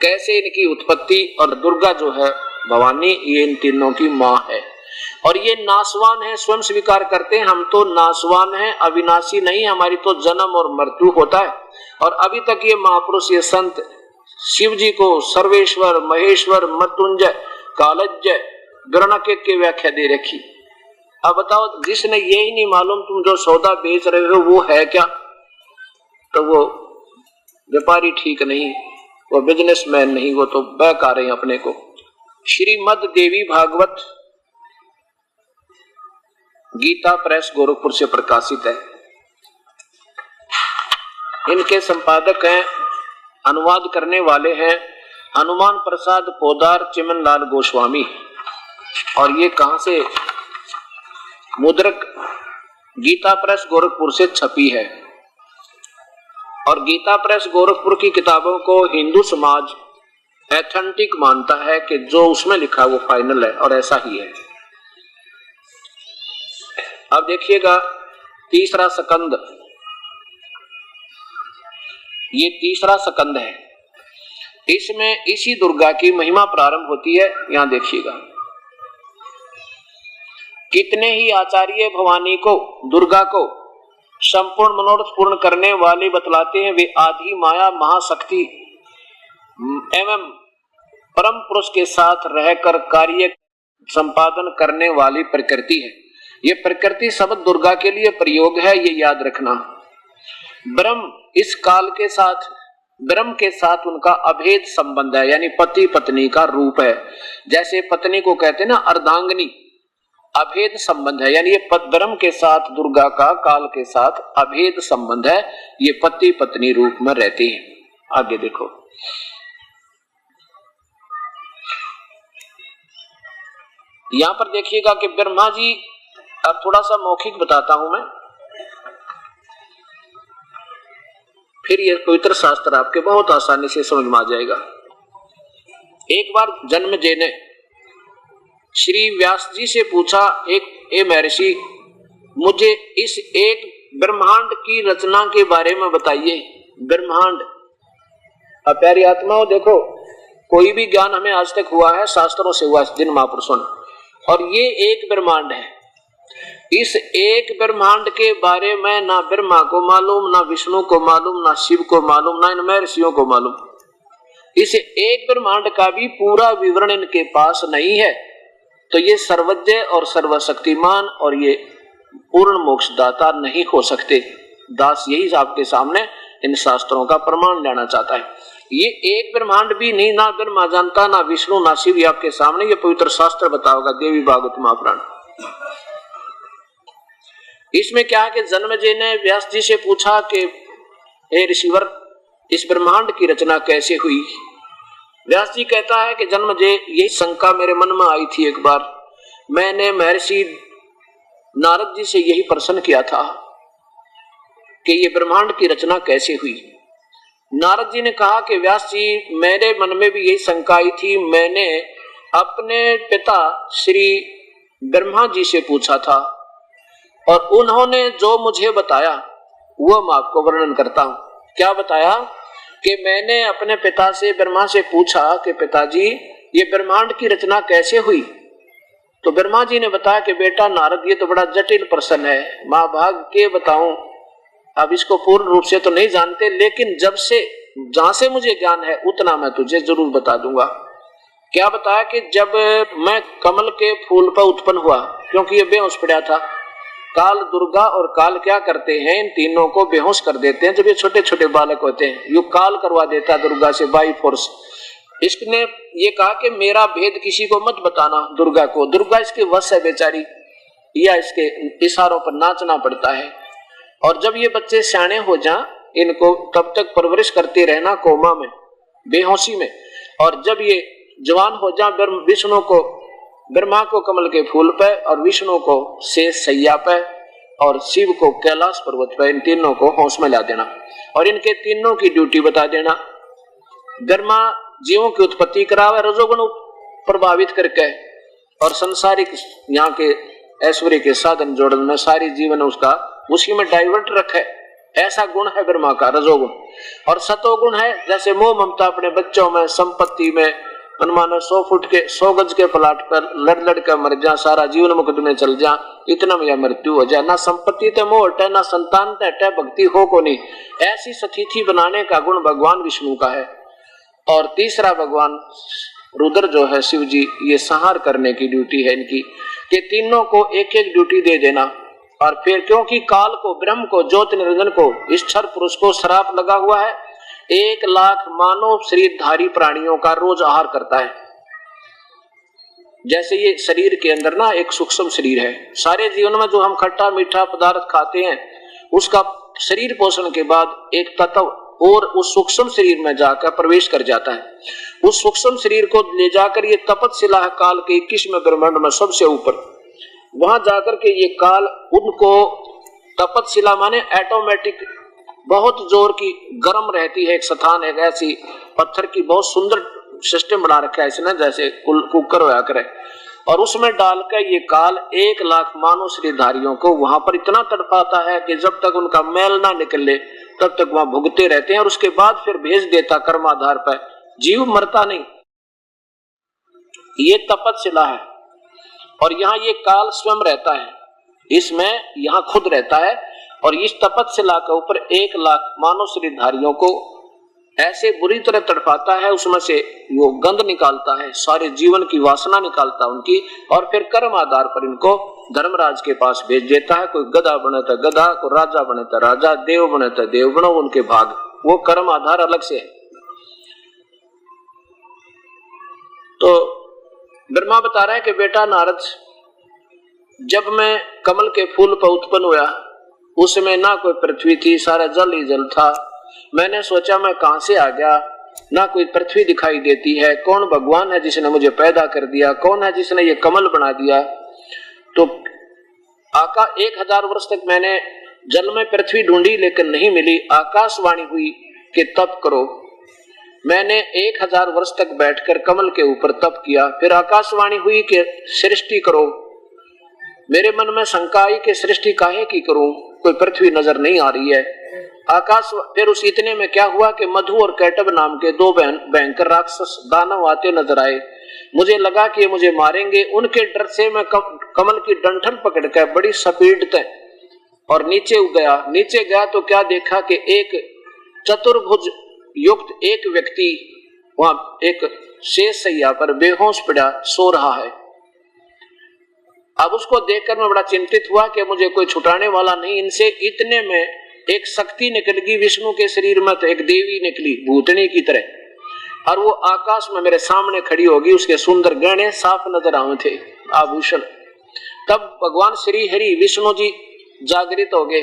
कैसे इनकी उत्पत्ति, और दुर्गा जो है भवानी, ये इन तीनों की मां है। और ये नासवान है, स्वयं स्वीकार करते हैं हम तो नासवान है, अविनाशी नहीं, हमारी तो जन्म और मृत्यु होता है। और अभी तक ये महापुरुष, ये संत शिव जी को सर्वेश्वर महेश्वर मृत्युंजय कालज्जय गणके की व्याख्या दे रखी। अब बताओ, जिसने ये ही नहीं मालूम तुम जो सौदा बेच रहे हो वो है क्या, तो वो व्यापारी ठीक नहीं, वो बिजनेसमैन नहीं, वो तो बहका रहे हैं अपने को। श्रीमद देवी भागवत गीता प्रेस गोरखपुर से प्रकाशित है। इनके संपादक हैं, अनुवाद करने वाले हैं हनुमान प्रसाद पोदार, चिमन लाल गोस्वामी। और ये कहां से? मुद्रक गीता प्रेस गोरखपुर से छपी है। और गीता प्रेस गोरखपुर की किताबों को हिंदू समाज एथेंटिक मानता है कि जो उसमें लिखा वो फाइनल है, और ऐसा ही है। अब देखिएगा तीसरा स्कंद, ये तीसरा स्कंद है। इसमें इसी दुर्गा की महिमा प्रारंभ होती है। यहां देखिएगा, कितने ही आचार्य भवानी को, दुर्गा को संपूर्ण मनोरथ पूर्ण करने वाले बतलाते हैं। वे आदि माया महाशक्ति एवं परम पुरुष के साथ रहकर कार्य संपादन करने वाली प्रकृति है। ये प्रकृति शब्द दुर्गा के लिए प्रयोग है, ये याद रखना। ब्रह्म इस काल के साथ, ब्रह्म के साथ उनका अभेद संबंध है, यानी पति पत्नी का रूप है। जैसे पत्नी को कहते हैं ना अर्धांगिनी, अभेद संबंध है, यानी ये ब्रह्म के साथ दुर्गा का काल के साथ अभेद संबंध है। ये पति पत्नी रूप में रहती है। आगे देखो, यहां पर देखिएगा कि ब्रह्मा जी, अब थोड़ा सा मौखिक बताता हूं मैं, फिर ये पवित्र शास्त्र आपके बहुत आसानी से समझ में आ जाएगा। एक बार जन्मेजय ने श्री व्यास जी से पूछा, ए महर्षि, मुझे इस एक ब्रह्मांड की रचना के बारे में बताइए। ब्रह्मांड, अब प्यारी आत्माओं देखो, कोई भी ज्ञान हमें आज तक हुआ है शास्त्रों से हुआ है, जिन महापुरुषों ने, और ये एक ब्रह्मांड है। इस एक ब्रह्मांड के बारे में ना ब्रह्मा को मालूम, ना विष्णु को मालूम, ना शिव को मालूम, ना इन महर्षियों को मालूम। इस एक ब्रह्मांड का भी पूरा विवरण इनके पास नहीं है। तो ये सर्वज्ञ और सर्वशक्तिमान और ये पूर्ण मोक्षदाता नहीं हो सकते। दास यही आपके सामने इन शास्त्रों का प्रमाण लेना चाहता है। ये एक ब्रह्मांड भी नहीं, ना ब्रह्मा जानता, ना विष्णु, ना शिव, ये आपके सामने ये पवित्र शास्त्र बताओगा, देवी भागवत महापुराण। इसमें क्या है कि जन्मेजय ने व्यास जी से पूछा कि हे ऋषिवर, इस ब्रह्मांड की रचना कैसे हुई? व्यास जी कहता है कि जन्मेजय, यही शंका मेरे मन में आई थी। एक बार मैंने महर्षि नारद जी से यही प्रश्न किया था कि ये ब्रह्मांड की रचना कैसे हुई। नारद जी ने कहा कि व्यास जी, मेरे मन में भी यही शंका आई थी। मैंने अपने पिता श्री ब्रह्मा जी से पूछा था और उन्होंने जो मुझे बताया वो मैं आपको वर्णन करता हूं। क्या बताया कि मैंने अपने पिता से, ब्रह्मा से पूछा कि पिताजी, ये ब्रह्मांड की रचना कैसे हुई? तो ब्रह्मा जी ने बताया कि बेटा नारद, ये तो बड़ा जटिल प्रश्न है, मां भाग के बताऊं, अब इसको पूर्ण रूप से तो नहीं जानते, लेकिन जहां से मुझे ज्ञान है उतना मैं तुझे जरूर बता दूंगा। क्या बताया कि जब मैं कमल के फूल पर उत्पन्न हुआ, क्योंकि ये बेहोश पड़ा था, काल, दुर्गा और काल क्या करते हैं, इन तीनों को बेहोश कर देते हैं। जब ये छोटे छोटे बालक होते हैं, ये काल करवा देता है दुर्गा से बाई फोर्स। इसने ये कहा कि मेरा भेद किसी को मत बताना दुर्गा को, दुर्गा इसके वश है बेचारी, या इसके इशारों पर नाचना पड़ता है। और जब ये बच्चे सियाने हो जाएं, इनको तब तक परवरिश करते रहना कोमा में, बेहोशी में, और जब ये जवान हो जाए, विष्णु को, ब्रह्मा को कमल के फूल पे, और विष्णु को शेष सैया पे, और शिव को कैलाश पर्वत पे, इन तीनों को होश में ला देना और इनके तीनों की ड्यूटी बता देना। ब्रह्मा जीवों की उत्पत्ति करावे रजोगुण प्रभावित करके, और संसारिक यहाँ के ऐश्वर्य के साधन जोड़न में सारी जीवन उसका उसी में डाइवर्ट रखे। ऐसा गुण है ब्रह्मा का, रजोगुण। और सतोगुण है, जैसे मोह ममता अपने बच्चों में, संपत्ति में, मनमाना 100 गज के प्लाट पर लड़ कर मर जा, सारा जीवन मुकदमे चल जा, इतना में मृत्यु हो जाए। ना संपत्ति ते मोह हटे, ना संतान ते हटे, भक्ति हो को नहीं। ऐसी स्थिति बनाने का गुण भगवान विष्णु का है। और तीसरा भगवान रुद्र जो है शिव जी, ये संहार करने की ड्यूटी है इनकी, कि तीनों को एक एक ड्यूटी दे देना। और फिर क्योंकि काल को, ब्रह्म को, ज्योति निरंजन को, इस क्षर पुरुष को श्राप लगा हुआ है, 1 लाख मानव शरीरधारी प्राणियों का रोज आहार करता है। जैसे ये शरीर के अंदर ना एक सूक्ष्म शरीर है, सारे जीवन में जो हम खट्टा मीठा पदार्थ खाते हैं उसका शरीर पोषण के बाद एक तत्व और उस सूक्ष्म शरीर में जाकर प्रवेश कर जाता है। उस सूक्ष्म शरीर को ले जाकर ये तपतशिला काल के 21वें ब्रह्मांड में सबसे ऊपर, वहां जाकर के ये काल उनको, तपतशिला माने ऑटोमेटिक, बहुत जोर की गर्म रहती है एक स्थान, एक ऐसी पत्थर की बहुत सुंदर सिस्टम बना रखा है इसने, जैसे कुकर होया करे, और उसमें डालकर ये काल 1 लाख मानव शरीरधारियों को वहां पर इतना तड़पाता है कि जब तक उनका मैल ना निकले तब तक वहां भुगते रहते हैं, और उसके बाद फिर भेज देता कर्माधार पर, जीव मरता नहीं। ये तपतशिला है, और यहाँ ये काल स्वयं रहता है, इसमें यहाँ खुद रहता है, और इस तपतशिला के ऊपर 1 लाख मानव शरीरधारियों को ऐसे बुरी तरह तड़पाता है, उसमें से वो गंध निकालता है, सारे जीवन की वासना निकालता है उनकी, और फिर कर्म आधार पर इनको धर्मराज के पास भेज देता है। कोई गधा बने तो गधा, कोई राजा बने तो राजा, देव बने तो देव बनो, उनके भाग, वो कर्म आधार अलग से है। तो ब्रह्मा बता रहा है कि बेटा नारद, जब मैं कमल के फूल पर उत्पन्न हुआ, उसमें ना कोई पृथ्वी थी, सारा जल ही जल था। मैंने सोचा मैं कहां से आ गया, ना कोई पृथ्वी दिखाई देती है, कौन भगवान है जिसने मुझे पैदा कर दिया, कौन है जिसने ये कमल बना दिया। तो 1000 वर्ष तक मैंने जल में पृथ्वी ढूंढी लेकिन नहीं मिली। आकाशवाणी हुई कि तप करो। मैंने 1000 वर्ष तक बैठकर कमल के ऊपर तप किया। फिर आकाशवाणी हुई कि सृष्टि करो। मेरे मन में शंका आई कि सृष्टि काहे की करूं, कोई पृथ्वी नजर नहीं आ रही है। आकाश, फिर उस इतने में क्या हुआ कि मधु और कैटब नाम के 2 भयंकर राक्षस दानव आते नजर आए। मुझे लगा कि ये मुझे मारेंगे। उनके डर से मैं कमल की डंठल पकड़कर बड़ी स्पीड से और नीचे गया। नीचे गया तो क्या देखा कि एक चतुर्भुज युक्त एक व्यक्ति वहां एक शेष सैया पर बेहोश पड़ा सो रहा है। अब उसको देखकर मैं बड़ा चिंतित हुआ कि मुझे कोई छुटाने वाला नहीं इनसे। इतने में एक शक्ति निकल गई विष्णु के शरीर में, तो एक देवी निकली भूतनी की तरह, और वो आकाश में मेरे सामने खड़ी होगी। उसके सुंदर गहने साफ नजर आए थे, आभूषण। तब भगवान श्री हरि विष्णु जी जागृत हो गए।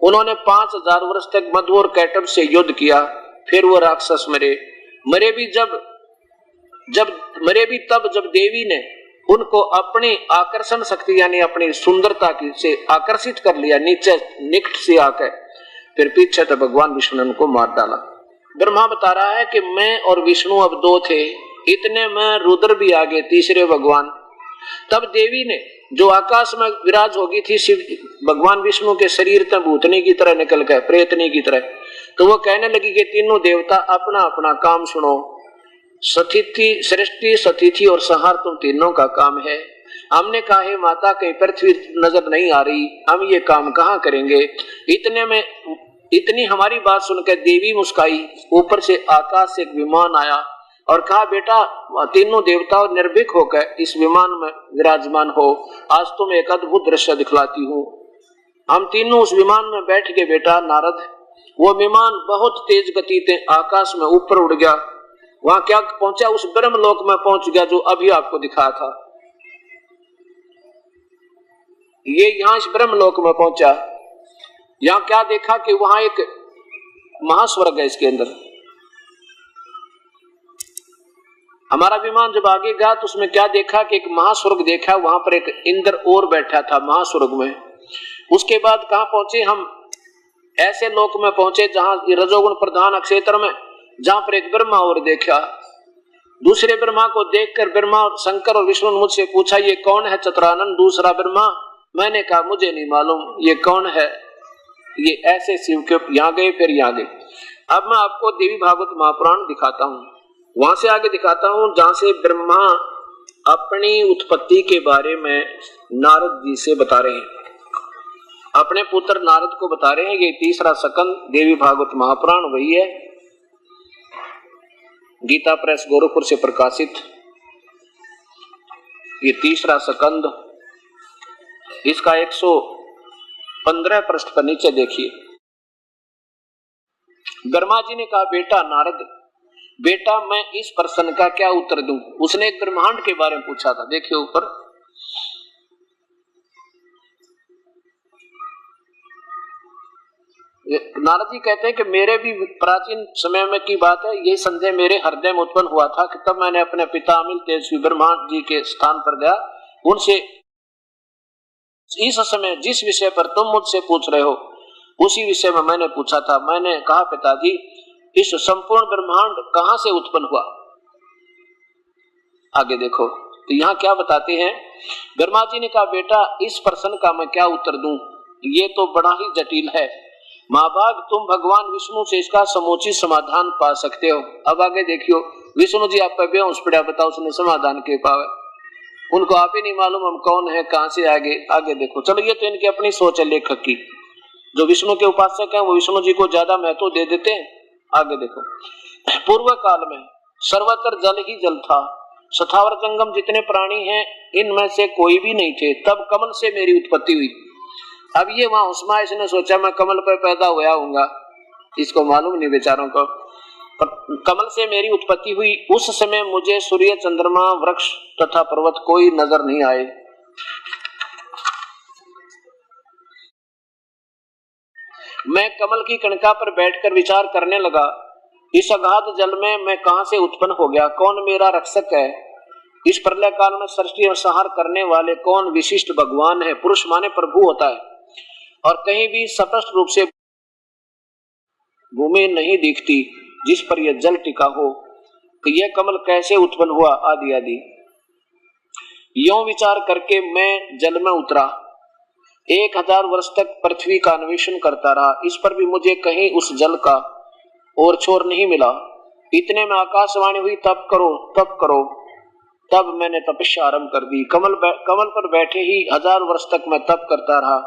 उन्होंने 5000 वर्ष तक मधु और कैटब से युद्ध किया। फिर वो राक्षस मरे भी तब जब देवी ने उनको अपनी आकर्षण शक्ति यानी अपनी सुंदरता की से आकर्षित कर लिया, नीचे निकट से आकर, फिर पीछे तो भगवान विष्णु ने उनको मार डाला। ब्रह्मा बता रहा है कि मैं और विष्णु अब 2 थे। इतने में रुद्र भी आ गए, तीसरे भगवान। तब देवी ने जो आकाश में विराज होगी थी शिव भगवान विष्णु के शरीर तक भूतनी की तरह निकल गए, प्रेतनी की तरह। तो वो कहने लगी कि तीनों देवता अपना अपना काम सुनो। सृष्टि सतिथि और संहार तुम तीनों का काम है। हमने कहा है माता कहीं पृथ्वी नजर नहीं आ रही, हम ये काम कहाँ करेंगे। इतने में इतनी हमारी बात सुनकर देवी मुस्काई। ऊपर से आकाश से एक विमान आया और कहा बेटा तीनों देवता निर्भीक होकर इस विमान में विराजमान हो, आज तुम एक अद्भुत दृश्य दिखलाती हूँ। हम तीनों उस विमान में बैठ गए बेटा नारद। वो विमान बहुत तेज गति से आकाश में ऊपर उड़ गया। वहां क्या पहुंचा, उस ब्रह्मलोक में पहुंच गया जो अभी आपको दिखाया था। ये यहाँ इस ब्रह्मलोक में पहुंचा। यहाँ क्या देखा कि वहां एक महास्वर्ग है। इसके अंदर हमारा विमान जब आगे गया तो उसमें क्या देखा कि एक महास्वर्ग देखा। वहां पर एक इंद्र और बैठा था महास्वर्ग में। उसके बाद कहां पहुंचे हम, ऐसे लोक में पहुंचे जहां रजोगुण प्रधान क्षेत्र में, जहां पर एक ब्रह्मा और देखा। दूसरे ब्रह्मा को देखकर ब्रह्मा और शंकर और विष्णु ने मुझसे पूछा ये कौन है चतुरानंद। दूसरा ब्रह्मा, मैंने कहा मुझे नहीं मालूम ये कौन है। ये ऐसे शिव के यहाँ गए फिर यहाँ गए। अब मैं आपको देवी भागवत महापुराण दिखाता हूँ, वहां से आगे दिखाता हूँ जहां से ब्रह्मा अपनी उत्पत्ति के बारे में नारद जी से बता रहे हैं, अपने पुत्र नारद को बता रहे हैं। ये तीसरा स्कंद देवी भागवत महापुराण वही है, गीता प्रेस गोरखपुर से प्रकाशित ये तीसरा स्कंद। इसका 115 पृष्ठ पर नीचे देखिए। ब्रह्मा जी ने कहा बेटा नारद, बेटा मैं इस प्रश्न का क्या उत्तर दूं। उसने एक ब्रह्मांड के बारे में पूछा था। देखिए ऊपर, नारद जी कहते हैं कि मेरे भी प्राचीन समय में की बात है, ये संदेह मेरे हृदय में उत्पन्न हुआ था कि तब मैंने अपने पिता अमिल तेजस्वी ब्रह्मा जी के स्थान पर गया, उनसे इस समय जिस विषय पर तुम मुझसे पूछ रहे हो उसी विषय में मैंने पूछा था। मैंने कहा पिताजी, इस संपूर्ण ब्रह्मांड कहां से उत्पन्न हुआ? आगे देखो तो यहाँ क्या बताते हैं। ब्रह्मा जी ने कहा, बेटा इस प्रश्न का मैं क्या उत्तर दूं, ये तो बड़ा ही जटिल है। महाभाग तुम भगवान विष्णु से इसका समुचित समाधान पा सकते हो। अब आगे देखियो, विष्णु जी आप पे बेहोश पड़ा, बताओ उसने समाधान के पावे, उनको आप ही नहीं मालूम हम कौन है, कहां से आगे देखो। चलो ये तो इनकी अपनी सोच है लेखक की, जो विष्णु के उपासक हैं वो विष्णु जी को ज्यादा महत्व दे देते हैं। आगे देखो, पूर्व काल में सर्वत्र जल ही जल था, सथावर जंगम जितने प्राणी हैं इनमें से कोई भी नहीं थे, तब कमल से मेरी उत्पत्ति हुई। अब ये वहां उस्मा इसने सोचा मैं कमल पर पैदा हुआ हूंगा, इसको मालूम नहीं बेचारों को, पर कमल से मेरी उत्पत्ति हुई। उस समय मुझे सूर्य चंद्रमा वृक्ष तथा पर्वत कोई नजर नहीं आए। मैं कमल की कणका पर बैठकर विचार करने लगा, इस अगाध जल में मैं कहां से उत्पन्न हो गया, कौन मेरा रक्षक है, इस प्रलय काल में सृष्टि और संहार करने वाले कौन विशिष्ट भगवान है। पुरुष माने प्रभु होता है, और कहीं भी स्पष्ट रूप से भूमि नहीं दिखती जिस पर यह जल टिका हो, तो यह कमल कैसे उत्पन्न हुआ, आदि आदि। यों विचार करके मैं जल में उतरा, 1000 वर्ष तक पृथ्वी का अन्वेषण करता रहा, इस पर भी मुझे कहीं उस जल का और छोर नहीं मिला। इतने में आकाशवाणी हुई, तप करो तप करो। तब मैंने तपस्या आरंभ कर दी। कमल पर बैठे ही 1000 वर्ष तक मैं तप करता रहा।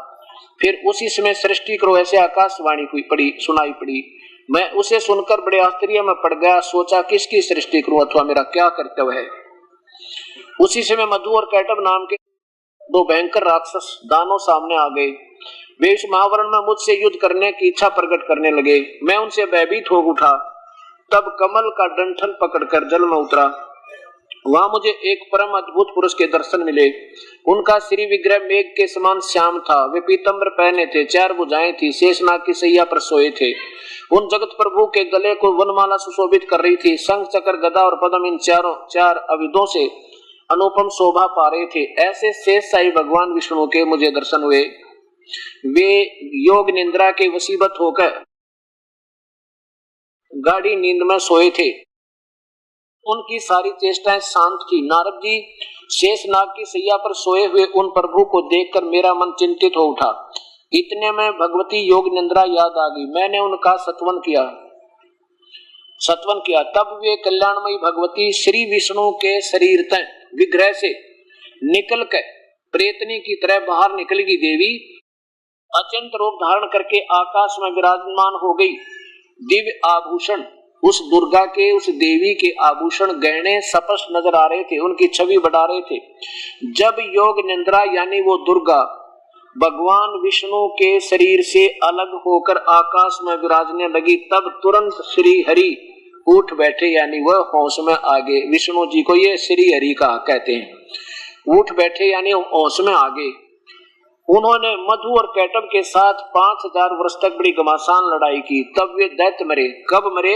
फिर उसी समय सृष्टि करो ऐसे आकाशवाणी हुई सुनाई पड़ी। मैं उसे सुनकर बड़े आश्चर्य में पड़ गया, सोचा किसकी सृष्टि करूं अथवा मेरा क्या कर्तव्य है। उसी समय मधु और कैटब नाम के 2 भयंकर राक्षस दानव सामने आ गए। वे इस महावरण में मुझसे युद्ध करने की इच्छा प्रकट करने लगे। मैं उनसे भयभीत हो उठा। तब कमल का डंठल पकड़कर जल में उतरा। वहां मुझे एक परम अद्भुत पुरुष के दर्शन मिले। उनका श्री विग्रह मेघ के समान श्याम था। वे पीतंबर पहने थे, 4 भुजाएं थी, शेषनाग की सैया पर सोए थे। उन जगत प्रभु के गले को वनमाला सुशोभित कर रही थी। शंख चक्र गदा और पद्म इन चार अविधों से अनुपम शोभा पा रहे थे। ऐसे शेष साई भगवान विष्णु के मुझे दर्शन हुए। वे योग निंद्रा के वशीभूत होकर गाढ़ी नींद में सोए थे। उनकी सारी चेष्टाएं शांत थी। नारद जी शेषनाग की सैया पर सोए हुए उन प्रभु को देखकर मेरा मन चिंतित हो उठा। इतने में भगवती योग निंद्रा याद आ गई। मैंने उनका सत्वन किया। तब वे कल्याणमयी भगवती श्री विष्णु के शरीर तय विग्रह से निकल कर प्रेतनी की तरह बाहर निकलेगी। देवी अचिंत रूप धारण करके आकाश में विराजमान हो गई। दिव्य आभूषण उस दुर्गा के, उस देवी के आभूषण गहने स्पष्ट नजर आ रहे थे, उनकी छवि बढ़ा रहे थे। जब योग निंद्रा यानी वो दुर्गा भगवान विष्णु के शरीर से अलग होकर आकाश में विराजने लगी, तब तुरंत श्री हरि उठ बैठे, यानी वह होश में आ गए। विष्णु जी को ये श्री हरि का कहते हैं। उठ बैठे यानी होश में आ गए। उन्होंने मधु और कैटब के साथ 5000 वर्ष तक बड़ी घमासान लड़ाई की। तब वे दैत्य मरे। कब मरे?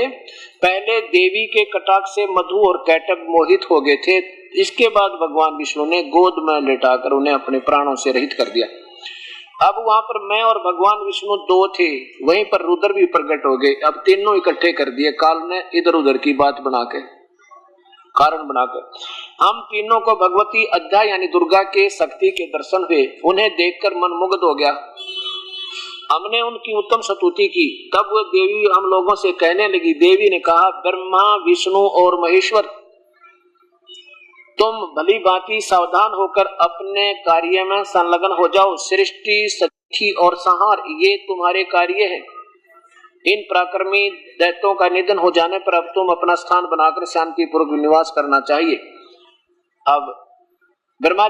पहले देवी के कटाक्ष से मधु और कैटब मोहित हो गए थे। इसके बाद भगवान विष्णु ने गोद में लेटाकर उन्हें अपने प्राणों से रहित कर दिया। अब वहां पर मैं और भगवान विष्णु 2 थे, वहीं पर रुद्र भी प्रकट हो गए। अब तीनों इकट्ठे कर दिए काल ने, इधर उधर की बात बनाकर, कारण बनाकर। हम तीनों को भगवती अध्याय यानी दुर्गा के शक्ति के दर्शन हुए। उन्हें देखकर मन मुग्ध हो गया। हमने उनकी उत्तम स्तुति की। तब वो देवी हम लोगों से कहने लगी। देवी ने कहा, ब्रह्मा विष्णु और महेश्वर, तुम भली भांति सावधान होकर अपने कार्य में संलग्न हो जाओ। सृष्टि सृष्टि और संहार ये तुम्हारे कार्य है। इन पराक्रमी दैत्यों का निधन हो जाने पर अब तुम अपना स्थान बनाकर शांति पूर्वक निवास करना चाहिए। अब ब्रह्मा